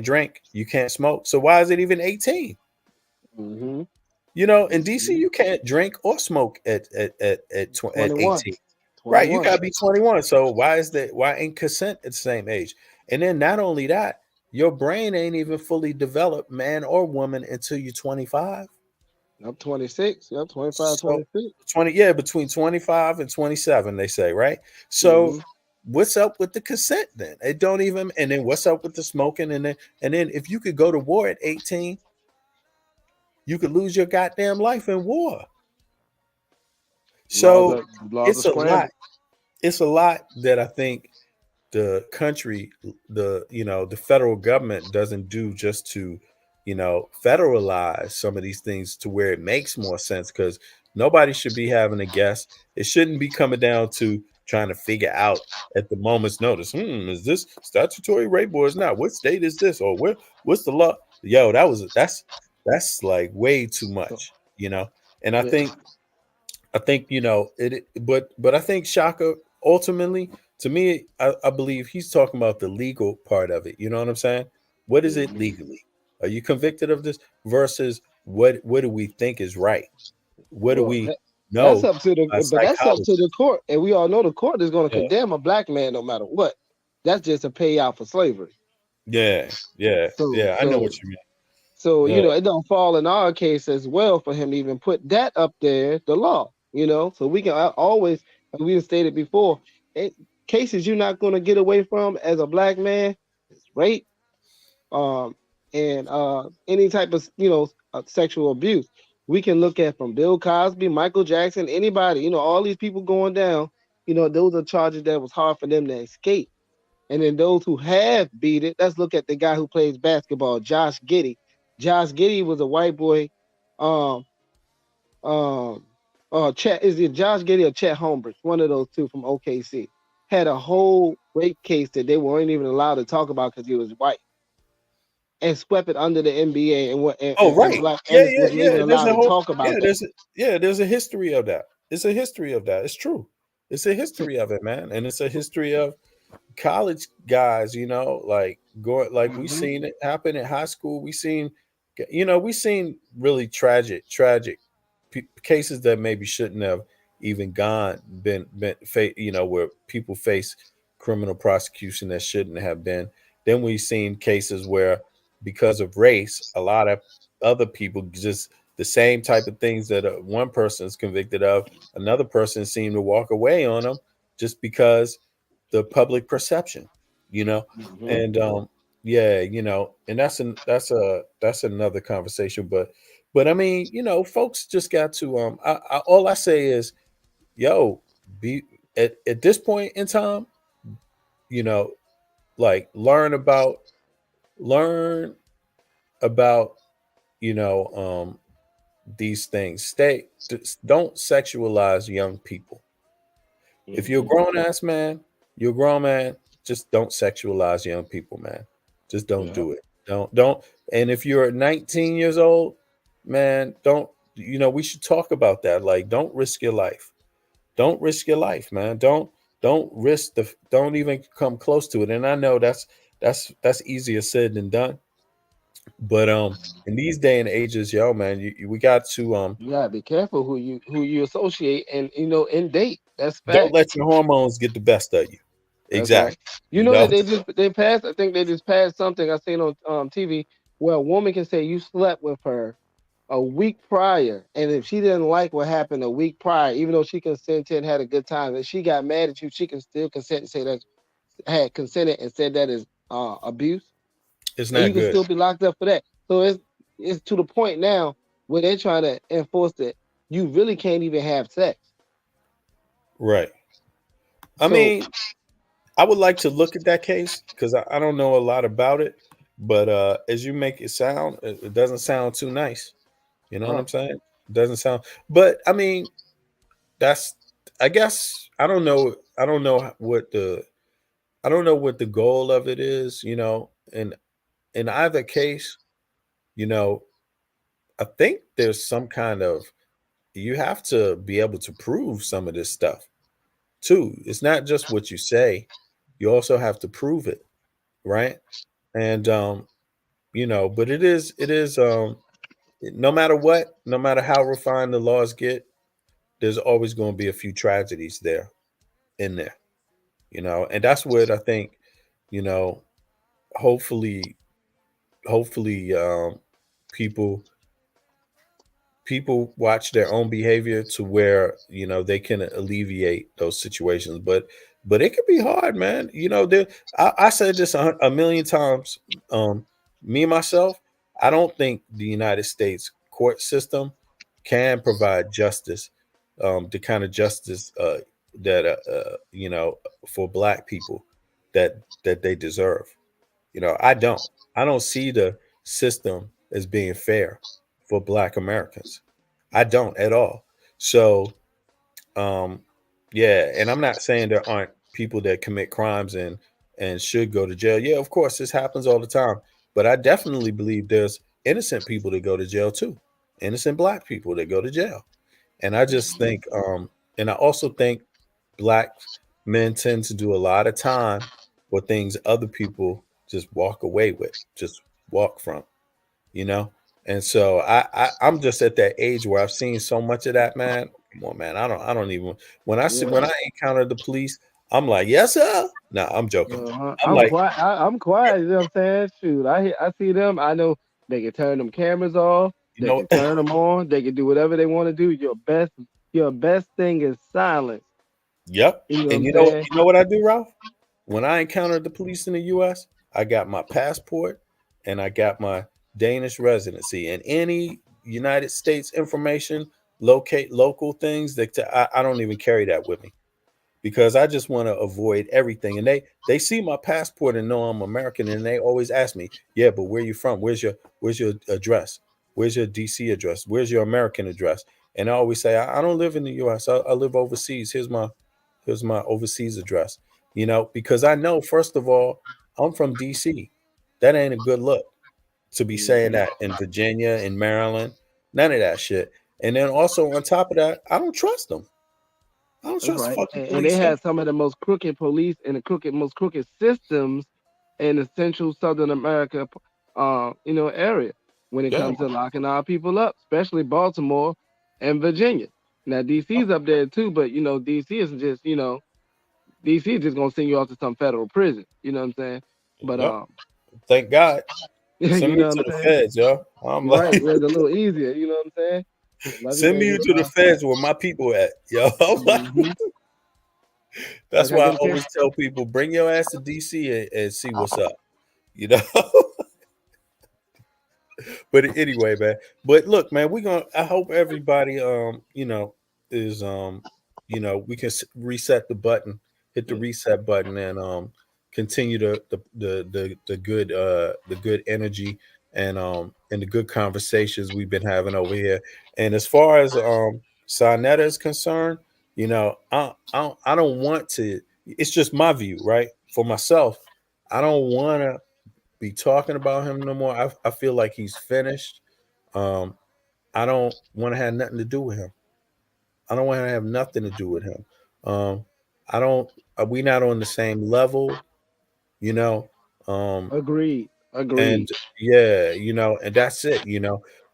drink, you can't smoke, so why is it even 18? Mm-hmm. In DC you can't drink or smoke at 21. 18. Right, you 21. got to be 21. So why ain't consent at the same age? And then not only that, your brain ain't even fully developed, man or woman, until you're 25. I'm 26. Yep, 25, So 26. 20, yeah, between 25 and 27, they say, right? So Mm-hmm. what's up with the consent then? It don't even, and then what's up with the smoking? And then if you could go to war at 18, you could lose your goddamn life in war. Laws So are laws are it's a lot. scrambled. It's a lot that I think the country, the federal government doesn't do just to, federalize some of these things to where it makes more sense, because nobody should be having a guess. It shouldn't be coming down to trying to figure out at the moment's notice, is this statutory rape or is not? What state is this? Or what's the law? Yo, that's like way too So, much. And I yeah. think but I think Shaka ultimately, to me, I believe he's talking about the legal part of it. You know what I'm saying? What is it Mhm. legally? Are you convicted of this versus what do we think is right? What do Well, we that's know up to by the psychology? court, and we all know the court is going to Yeah, condemn a black man no matter what. That's just a payout for slavery. yeah, yeah, So, yeah. I know so, what you mean. so Yeah, it don't fall in our case as well for him to even put that up there, the law. So we can always, as we stated before, it, cases you're not going to get away from as a black man is rape, um, and any type of sexual abuse. We can look at from Bill Cosby, Michael Jackson, anybody, all these people going down. Those are charges that was hard for them to escape. And then those who have beat it, let's look at the guy who plays basketball, Josh Giddey. Josh Giddey was a white boy. Um, Chet, is it Josh Giddey or Chet Holmgren? One of those two from OKC. Had a whole rape case that they weren't even allowed to talk about because he was white, and swept it under the NBA, and what Oh, and right. black, Yeah, and it yeah, wasn't even yeah. There's allowed a to whole talk about that. there's a history of that. It's a history of that. It's true. It's a history of it, man. And it's a history of college guys, like going, like we Mhm. seen it happen in high school. We seen really tragic cases that maybe shouldn't have even been where people face criminal prosecution that shouldn't have been. Then we've seen cases where, because of race, a lot of other people just the same type of things that one person is convicted of, another person seemed to walk away on them just because the public perception, you know, and yeah, you know, and that's another conversation. But I mean, you know, folks just got to all I say is, yo, be at this point in time, you know, like learn about, you know, these things. Don't sexualize young people. If you're a grown ass man, you're a grown man. Just don't sexualize young people, man. Just don't do it. Don't. And if you're 19 years old, man, don't. You know, we should talk about that. Like, don't risk your life. Don't risk your life, man. Don't risk the. Don't even come close to it. And I know that's easier said than done. But in these day and ages, yo, man, we got to You gotta be careful who you associate and and date. That's don't fact. let your hormones get the best of you. That's right. Exactly. You You know know? that they passed. I think they just passed something I seen on TV where a woman can say you slept with her a week prior, and if she didn't like what happened a week prior, even though she consented and had a good time, and she got mad at you, she can still consent and say that had consented and said that is abuse, It's and you not can good. still be locked up for that. So it's to the point now where they're trying to enforce that you really can't even have sex. Right. I So mean, I would like to look at that case because I don't know a lot about it. But as you make it sound, it doesn't sound too nice. You know what I'm saying? It doesn't sound. But I mean, that's. I guess I don't know. I don't know what the goal of it is. You know, and in either case, you know, I think there's some kind of you have to be able to prove some of this stuff too. It's not just what you say; you also have to prove it, right? And you know, but it is no matter what, no matter how refined the laws get, there's always going to be a few tragedies there in there, you know, and that's what I think, you know, hopefully, hopefully, people people watch their own behavior to where you know they can alleviate those situations. But it can be hard, man. You know, I said this a million times. Me myself, I don't think the United States court system can provide justice, the kind of justice that you know, for Black people that they deserve. You know, I don't see the system as being fair for Black Americans. I don't at all. So, um, yeah, and I'm not saying there aren't people that commit crimes and should go to jail. Yeah, of course, this happens all the time. But I definitely believe there's innocent people that go to jail too. Innocent Black people that go to jail. And I just think, and I also think Black men tend to do a lot of time for things other people just walk away with, just walk from, you know. And so I'm just at that age where I've seen so much of that, man. Come on, man. I don't even when I encounter the police, I'm like, yes, sir. No, I'm joking. I'm I'm like, quiet. I'm quiet. You know what I'm saying? Shoot, I see them. I know they can turn them cameras off. you They know, can turn them on. They can do whatever they want to do. Your best thing is silence. yep. You know what And I'm saying? you know what I do, Ralph? When I encountered the police in the US, I got my passport and I got my Danish residency and any United States information, locate local things that I don't even carry that with me because I just want to avoid everything. And they see my passport and know I'm American, and they always ask me, "Yeah, but where you from? Where's your address? Where's your DC address? Where's your American address?" And I always say, "I don't live in the U.S. I live overseas. Here's my overseas address." You know, because I know first of all, I'm from DC. That ain't a good look to be saying that in Virginia, in Maryland, none of that shit. And then also on top of that, I don't trust them. I don't That's trust right. fucking And they police. had some of the most crooked police and the most crooked systems in the central Southern America, area when it Yeah. comes to locking our people up, especially Baltimore and Virginia. Now DC's up there too, but DC is just DC is just gonna send you off to some federal prison. You know what I'm saying? But Yep. Thank God. Send you me know to what I'm the saying? feds, yo. I'm Right, like, where it's a little easier. You know what I'm saying? Love you, send me baby. to the Bye. feds where my people at, yo. Mhm. That's Like I why I get a always kiss. tell people, bring your ass to DC and see what's up. You know. But anyway, man. But look, man, I hope everybody is we can reset the button, hit the reset button, and continue the good energy and the good conversations we've been having over here. And as far as Sarnetta is concerned, I don't want to, it's just my view, right? For myself, I don't want to be talking about him no more. I feel like he's finished. Um, I don't want to have nothing to do with him. I don't want to have nothing to do with him. Um, I don't. We not on the same level, you know. Um, Agreed. and Agreed. yeah, and that's it,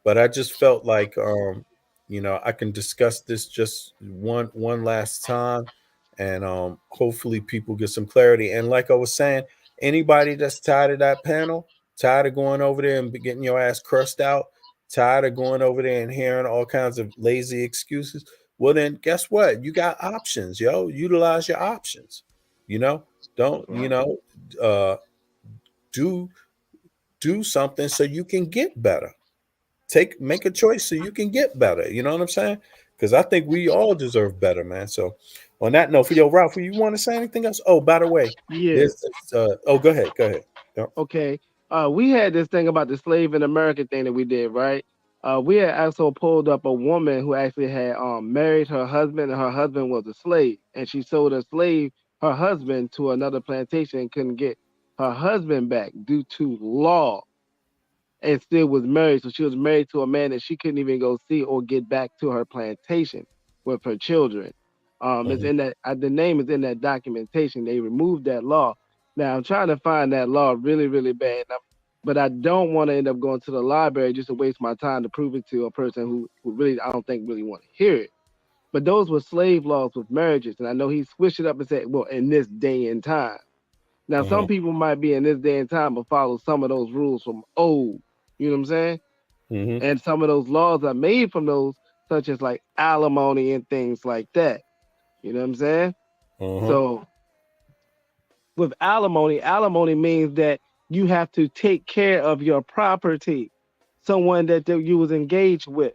but I just felt like I can discuss this just one last time, and hopefully people get some clarity. And like I was saying, anybody that's tired of that panel, tired of going over there and getting your ass crushed out, tired of going over there and hearing all kinds of lazy excuses, well then guess what, you got options, yo. Utilize your options, you know don't uh do something so you can get better. Make a choice so you can get better. You know what I'm saying? Because I think we all deserve better, man. So on that note, for Ralph, you want to say anything else? Oh, by the way, Yeah. there's this, go ahead. Yep. Okay. We had this thing about the slave in America thing that we did, right? We had also pulled up a woman who actually had married her husband, and her husband was a slave, and she sold her husband to another plantation and couldn't get her husband back due to law, and still was married. So she was married to a man that she couldn't even go see or get back to her plantation with her children. It's in that the name is in that documentation. They removed that law. Now I'm trying to find that law really, really bad, but I don't want to end up going to the library just to waste my time to prove it to a person who really I don't think really want to hear it. But those were slave laws with marriages, and I know he switched it up and said, "Well, in this day and time." Now, some people might be in this day and time, but follow some of those rules from old. You know what I'm saying? Mm-hmm. And some of those laws are made from those, such as like alimony and things like that. You know what I'm saying? Uh-huh. So with alimony means that you have to take care of your property, someone that you was engaged with.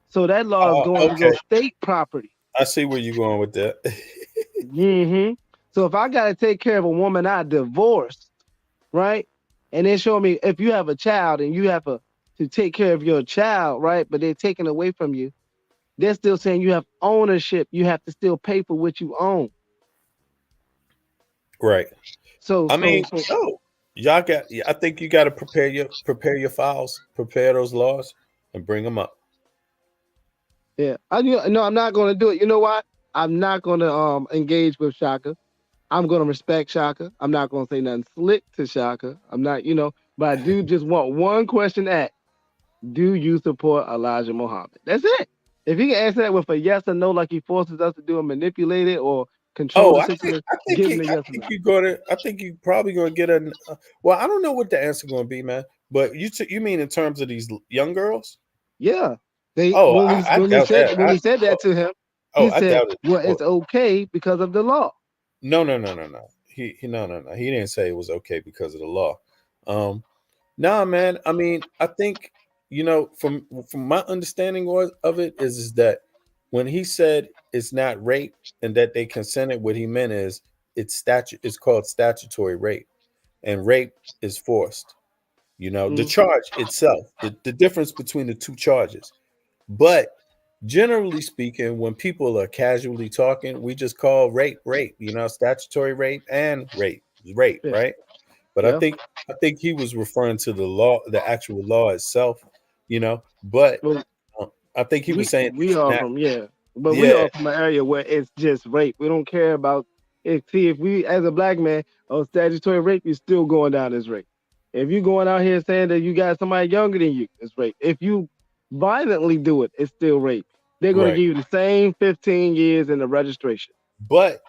So that law is going to go Okay. state property. I see where you're going with that. So if I got to take care of a woman I divorced, right? And then show me if you have a child and you have to take care of your child, right? But they're taking away from you. They're still saying you have ownership. You have to still pay for what you own. Right. So, I so, mean, so no, I think you got to prepare your files, prepare those laws, and bring them up. yeah. No, I'm not going to do it. You know why? I'm not going to engage with Shaka. I'm going to respect Shaka. I'm not going to say nothing slick to Shaka. I'm not, but I do just want one question asked. Do you support Elijah Muhammad? That's it. If he can answer that with a yes or no, like he forces us to do and manipulate it or control Oh, the I think situation, give him a yes or no. I think you probably going to get well, I don't know what the answer going to be, man. But you mean in terms of these young girls? Yeah. They Oh, when I doubt that. we said that to him, he I said, doubt it. "Well, Oh, it's okay because of the law." no. No. He didn't say it was okay because of the law. Nah, man. I mean, I think from my understanding of it is that when he said it's not rape and that they consented, what he meant is it's called statutory rape, and rape is forced. The charge itself, the difference between the two charges. But generally speaking, when people are casually talking, we just call rape, statutory rape and rape, Yeah. right? But Yeah. I think he was referring to the law, the actual law itself, But Well, I think he was saying we it's are not. from but we Yeah, are from an area where it's just rape. We don't care about it. See, if we as a black man statutory rape, you're still going down as rape. If you're going out here saying that you got somebody younger than you, it's rape. If you violently do it, it's still rape. They're going to right. give you the same 15 years in the registration. But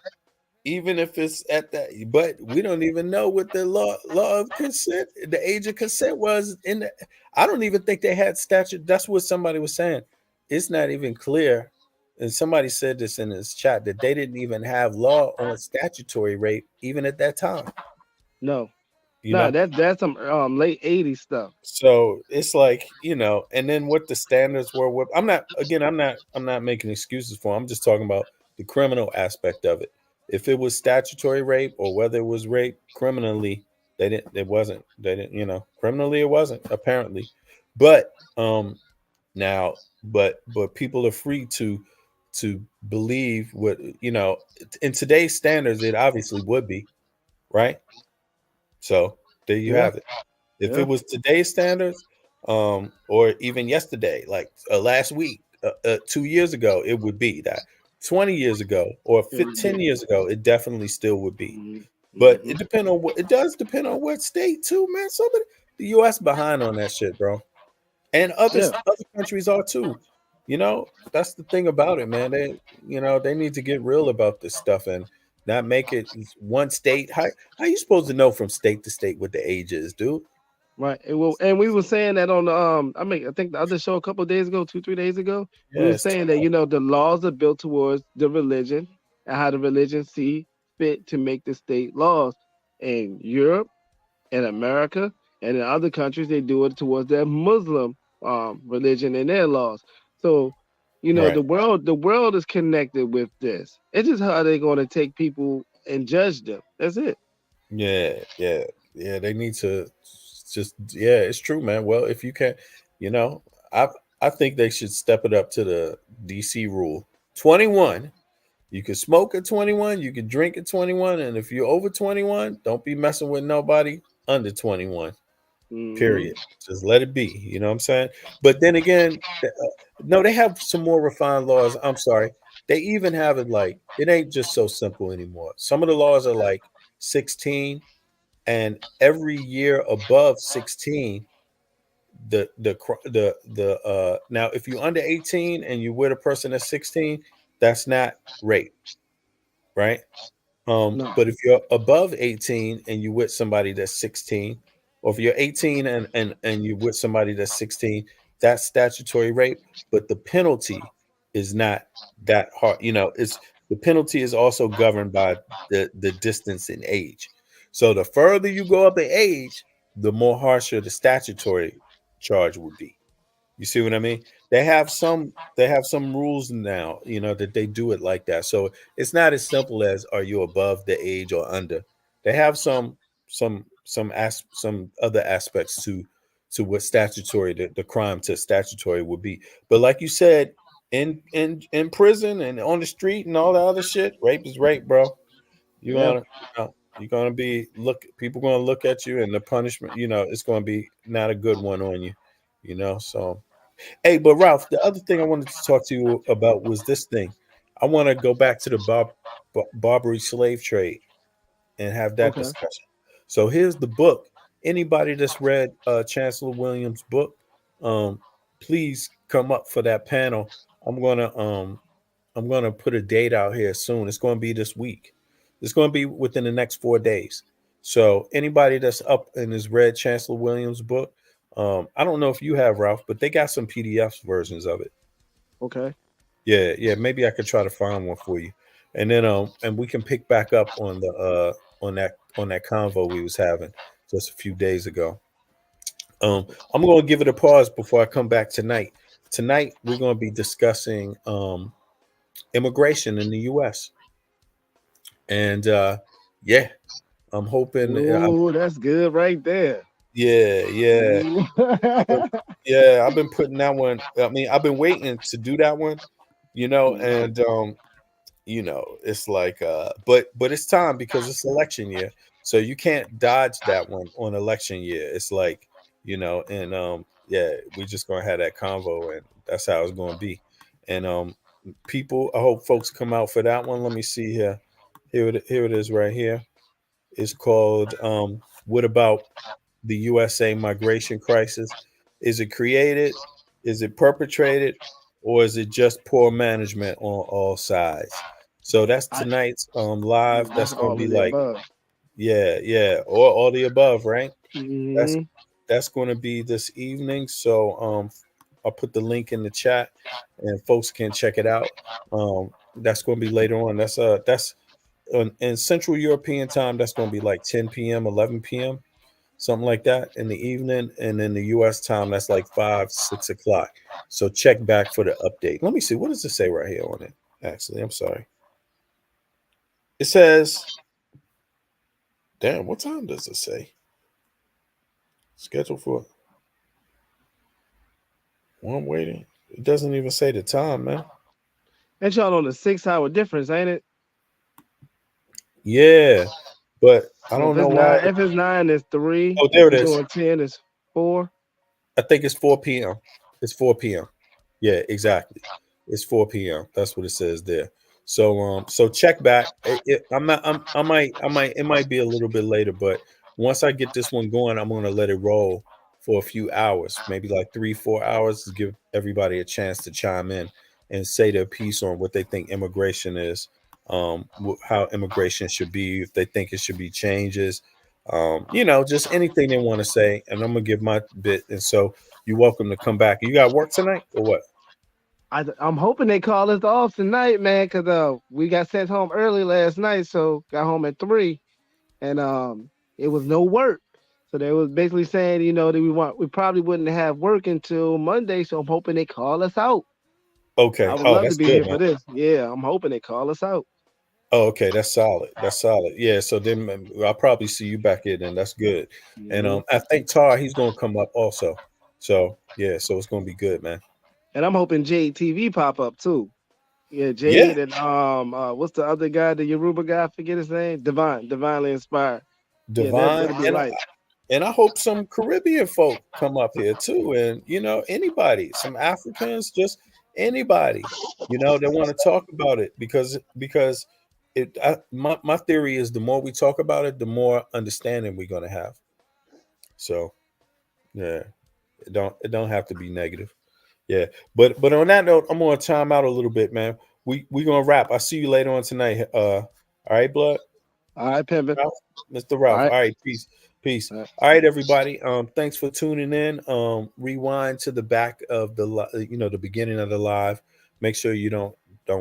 even if it's at that, but we don't even know what the law of consent, the age of consent was in the, I don't even think they had statute. That's what somebody was saying. It's not even clear. And somebody said this in this chat that they didn't even have law on statutory rape even at that time. No. You No, know, that's some late 80s stuff. so it's like, you know, and then what the standards were. What I'm not making excuses for. I'm just talking about the criminal aspect of it. If it was statutory rape or whether it was rape criminally, they didn't. It wasn't. They didn't. You know, criminally it wasn't apparently, but now, but people are free to believe what, you know, in today's standards. It obviously would be right. So there you Yeah. have it. If Yeah. it was today's standards, or even yesterday, like last week, 2 years ago, it would be that. 20 years ago or It would be. 10 years ago, it definitely still would be. But Mm-hmm. it depends on what it does depend on what state too, man. Some of the US behind on that shit, bro. And Yeah. other countries are too. You know, that's the thing about it, man. They, you know, they need to get real about this stuff and not make it one state. How you supposed to know from state to state what the age is, dude? Right. And we were saying that on the I think the other show a couple of days ago, 2-3 days ago, we Yeah, were it's saying that, you know, the laws are built towards the religion and how the religion see fit to make the state laws. In Europe and America and in other countries, they do it towards their Muslim religion and their laws. So, you know, right. the world is connected with this. It's just how they're going to take people and judge them. That's it. Yeah. They need to just, yeah, it's true, man. Well, if you can, you know, I I think they should step it up to the DC rule. 21. You can smoke at 21, you can drink at 21, and if you're over 21, don't be messing with nobody under 21. Mm-hmm. Period. Just let it be. You know what I'm saying? But then again, no, they have some more refined laws. I'm sorry. They even have it like it ain't just so simple anymore. Some of the laws are like 16, and every year above 16, now if you're under 18 and you're with a person that's 16, that's not rape, right? No. But if you're above 18 and you with somebody that's 16, or if you're 18 and you're with somebody that's 16, that's statutory rape. But the penalty is not that hard. You know, it's the penalty is also governed by the distance in age. So the further you go up in age, the more harsher the statutory charge would be. You see what I mean? They have some rules now, you know, that they do it like that. So it's not as simple as are you above the age or under. They have some other aspects to what statutory the crime to statutory would be. But like you said, in prison and on the street and all the other shit, rape is rape, bro. You're Yeah. gonna you're gonna be look people gonna look at you and the punishment, you know, it's gonna be not a good one on you, you know. So hey, but Ralph, the other thing I wanted to talk to you about was this thing. I want to go back to the Barbary slave trade and have that Okay. discussion. So here's the book. Anybody that's read Chancellor Williams' book, um, please come up for that panel. I'm gonna um, I'm gonna put a date out here soon. It's gonna be this week. It's gonna be within the next 4 days. So anybody that's up and has read Chancellor Williams' book, I don't know if you have, Ralph, but they got some PDF versions of it. Okay. Yeah. Maybe I could try to find one for you, and then and we can pick back up on the on that convo we was having just a few days ago. I'm going to give it a pause before I come back tonight. Tonight we're going to be discussing immigration in the U.S. and yeah, I'm hoping. Ooh, that's good right there. Yeah. Ooh. Yeah, I've been putting that one. I mean, I've been waiting to do that one, you know, and you know, it's like but it's time because it's election year. So you can't dodge that one on election year. It's like, you know, and yeah, we just gonna have that convo and that's how it's gonna be. And people, I hope folks come out for that one. Let me see here. Here it is right here. It's called What About the USA Migration Crisis? Is it created? Is it perpetrated? Or is it just poor management on all sides? So that's tonight's live. That's gonna be like, above. yeah, or all the above, right? Mm-hmm. That's going to be this evening. So I'll put the link in the chat, and folks can check it out. That's going to be later on. That's in Central European time. That's going to be like 10 p.m., 11 p.m., something like that in the evening. And in the U.S. time, that's like 5, 6 o'clock. So check back for the update. Let me see. What does it say right here on it? Actually, I'm sorry. It says, damn, what time does it say? Schedule for. Well, I'm waiting. It doesn't even say the time, man. And y'all on the 6-hour difference, ain't it? Yeah, but I don't know why. If it's 9, it's 3. Oh, there it is. Doing 10 is 4. I think it's 4 p.m. It's 4 p.m. Yeah, exactly. It's 4 p.m. That's what it says there. So so check back. It might be a little bit later, but once I get this one going, I'm gonna let it roll for a few hours, maybe like 3-4 hours, to give everybody a chance to chime in and say their piece on what they think immigration is, how immigration should be, if they think it should be changes, just anything they want to say. And I'm gonna give my bit. And so you're welcome to come back. You got work tonight or what? I'm hoping they call us off tonight, man, because we got sent home early last night, so got home at 3, and it was no work. So they was basically saying, that we probably wouldn't have work until Monday. So I'm hoping they call us out. Okay. I would love to be here man. for this. Yeah, I'm hoping they call us out. Oh, okay. That's solid. Yeah. So then I'll probably see you back in, and that's good. Mm-hmm. And I think Tar, he's gonna come up also. So yeah. So it's gonna be good, man. And I'm hoping Jade TV pop up too. Yeah, Jade and what's the other guy, the Yoruba guy? I forget his name. Divinely Inspired. Divine. Yeah, and I hope some Caribbean folk come up here too, and anybody, some Africans, just anybody, that want to talk about it, because my theory is the more we talk about it, the more understanding we're gonna have. So yeah, it don't have to be negative. Yeah, but on that note, I'm gonna time out a little bit, man. We gonna wrap. I'll see you later on tonight. All right, Blood. All right, Pimpin'. Mr. Ralph. All right, peace. All right, everybody. Thanks for tuning in. Rewind to the back of the beginning of the live. Make sure you don't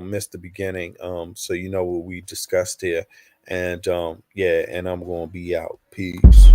miss the beginning. So you know what we discussed here. And and I'm gonna be out. Peace.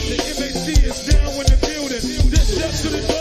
The MAC is now in the building. This steps to the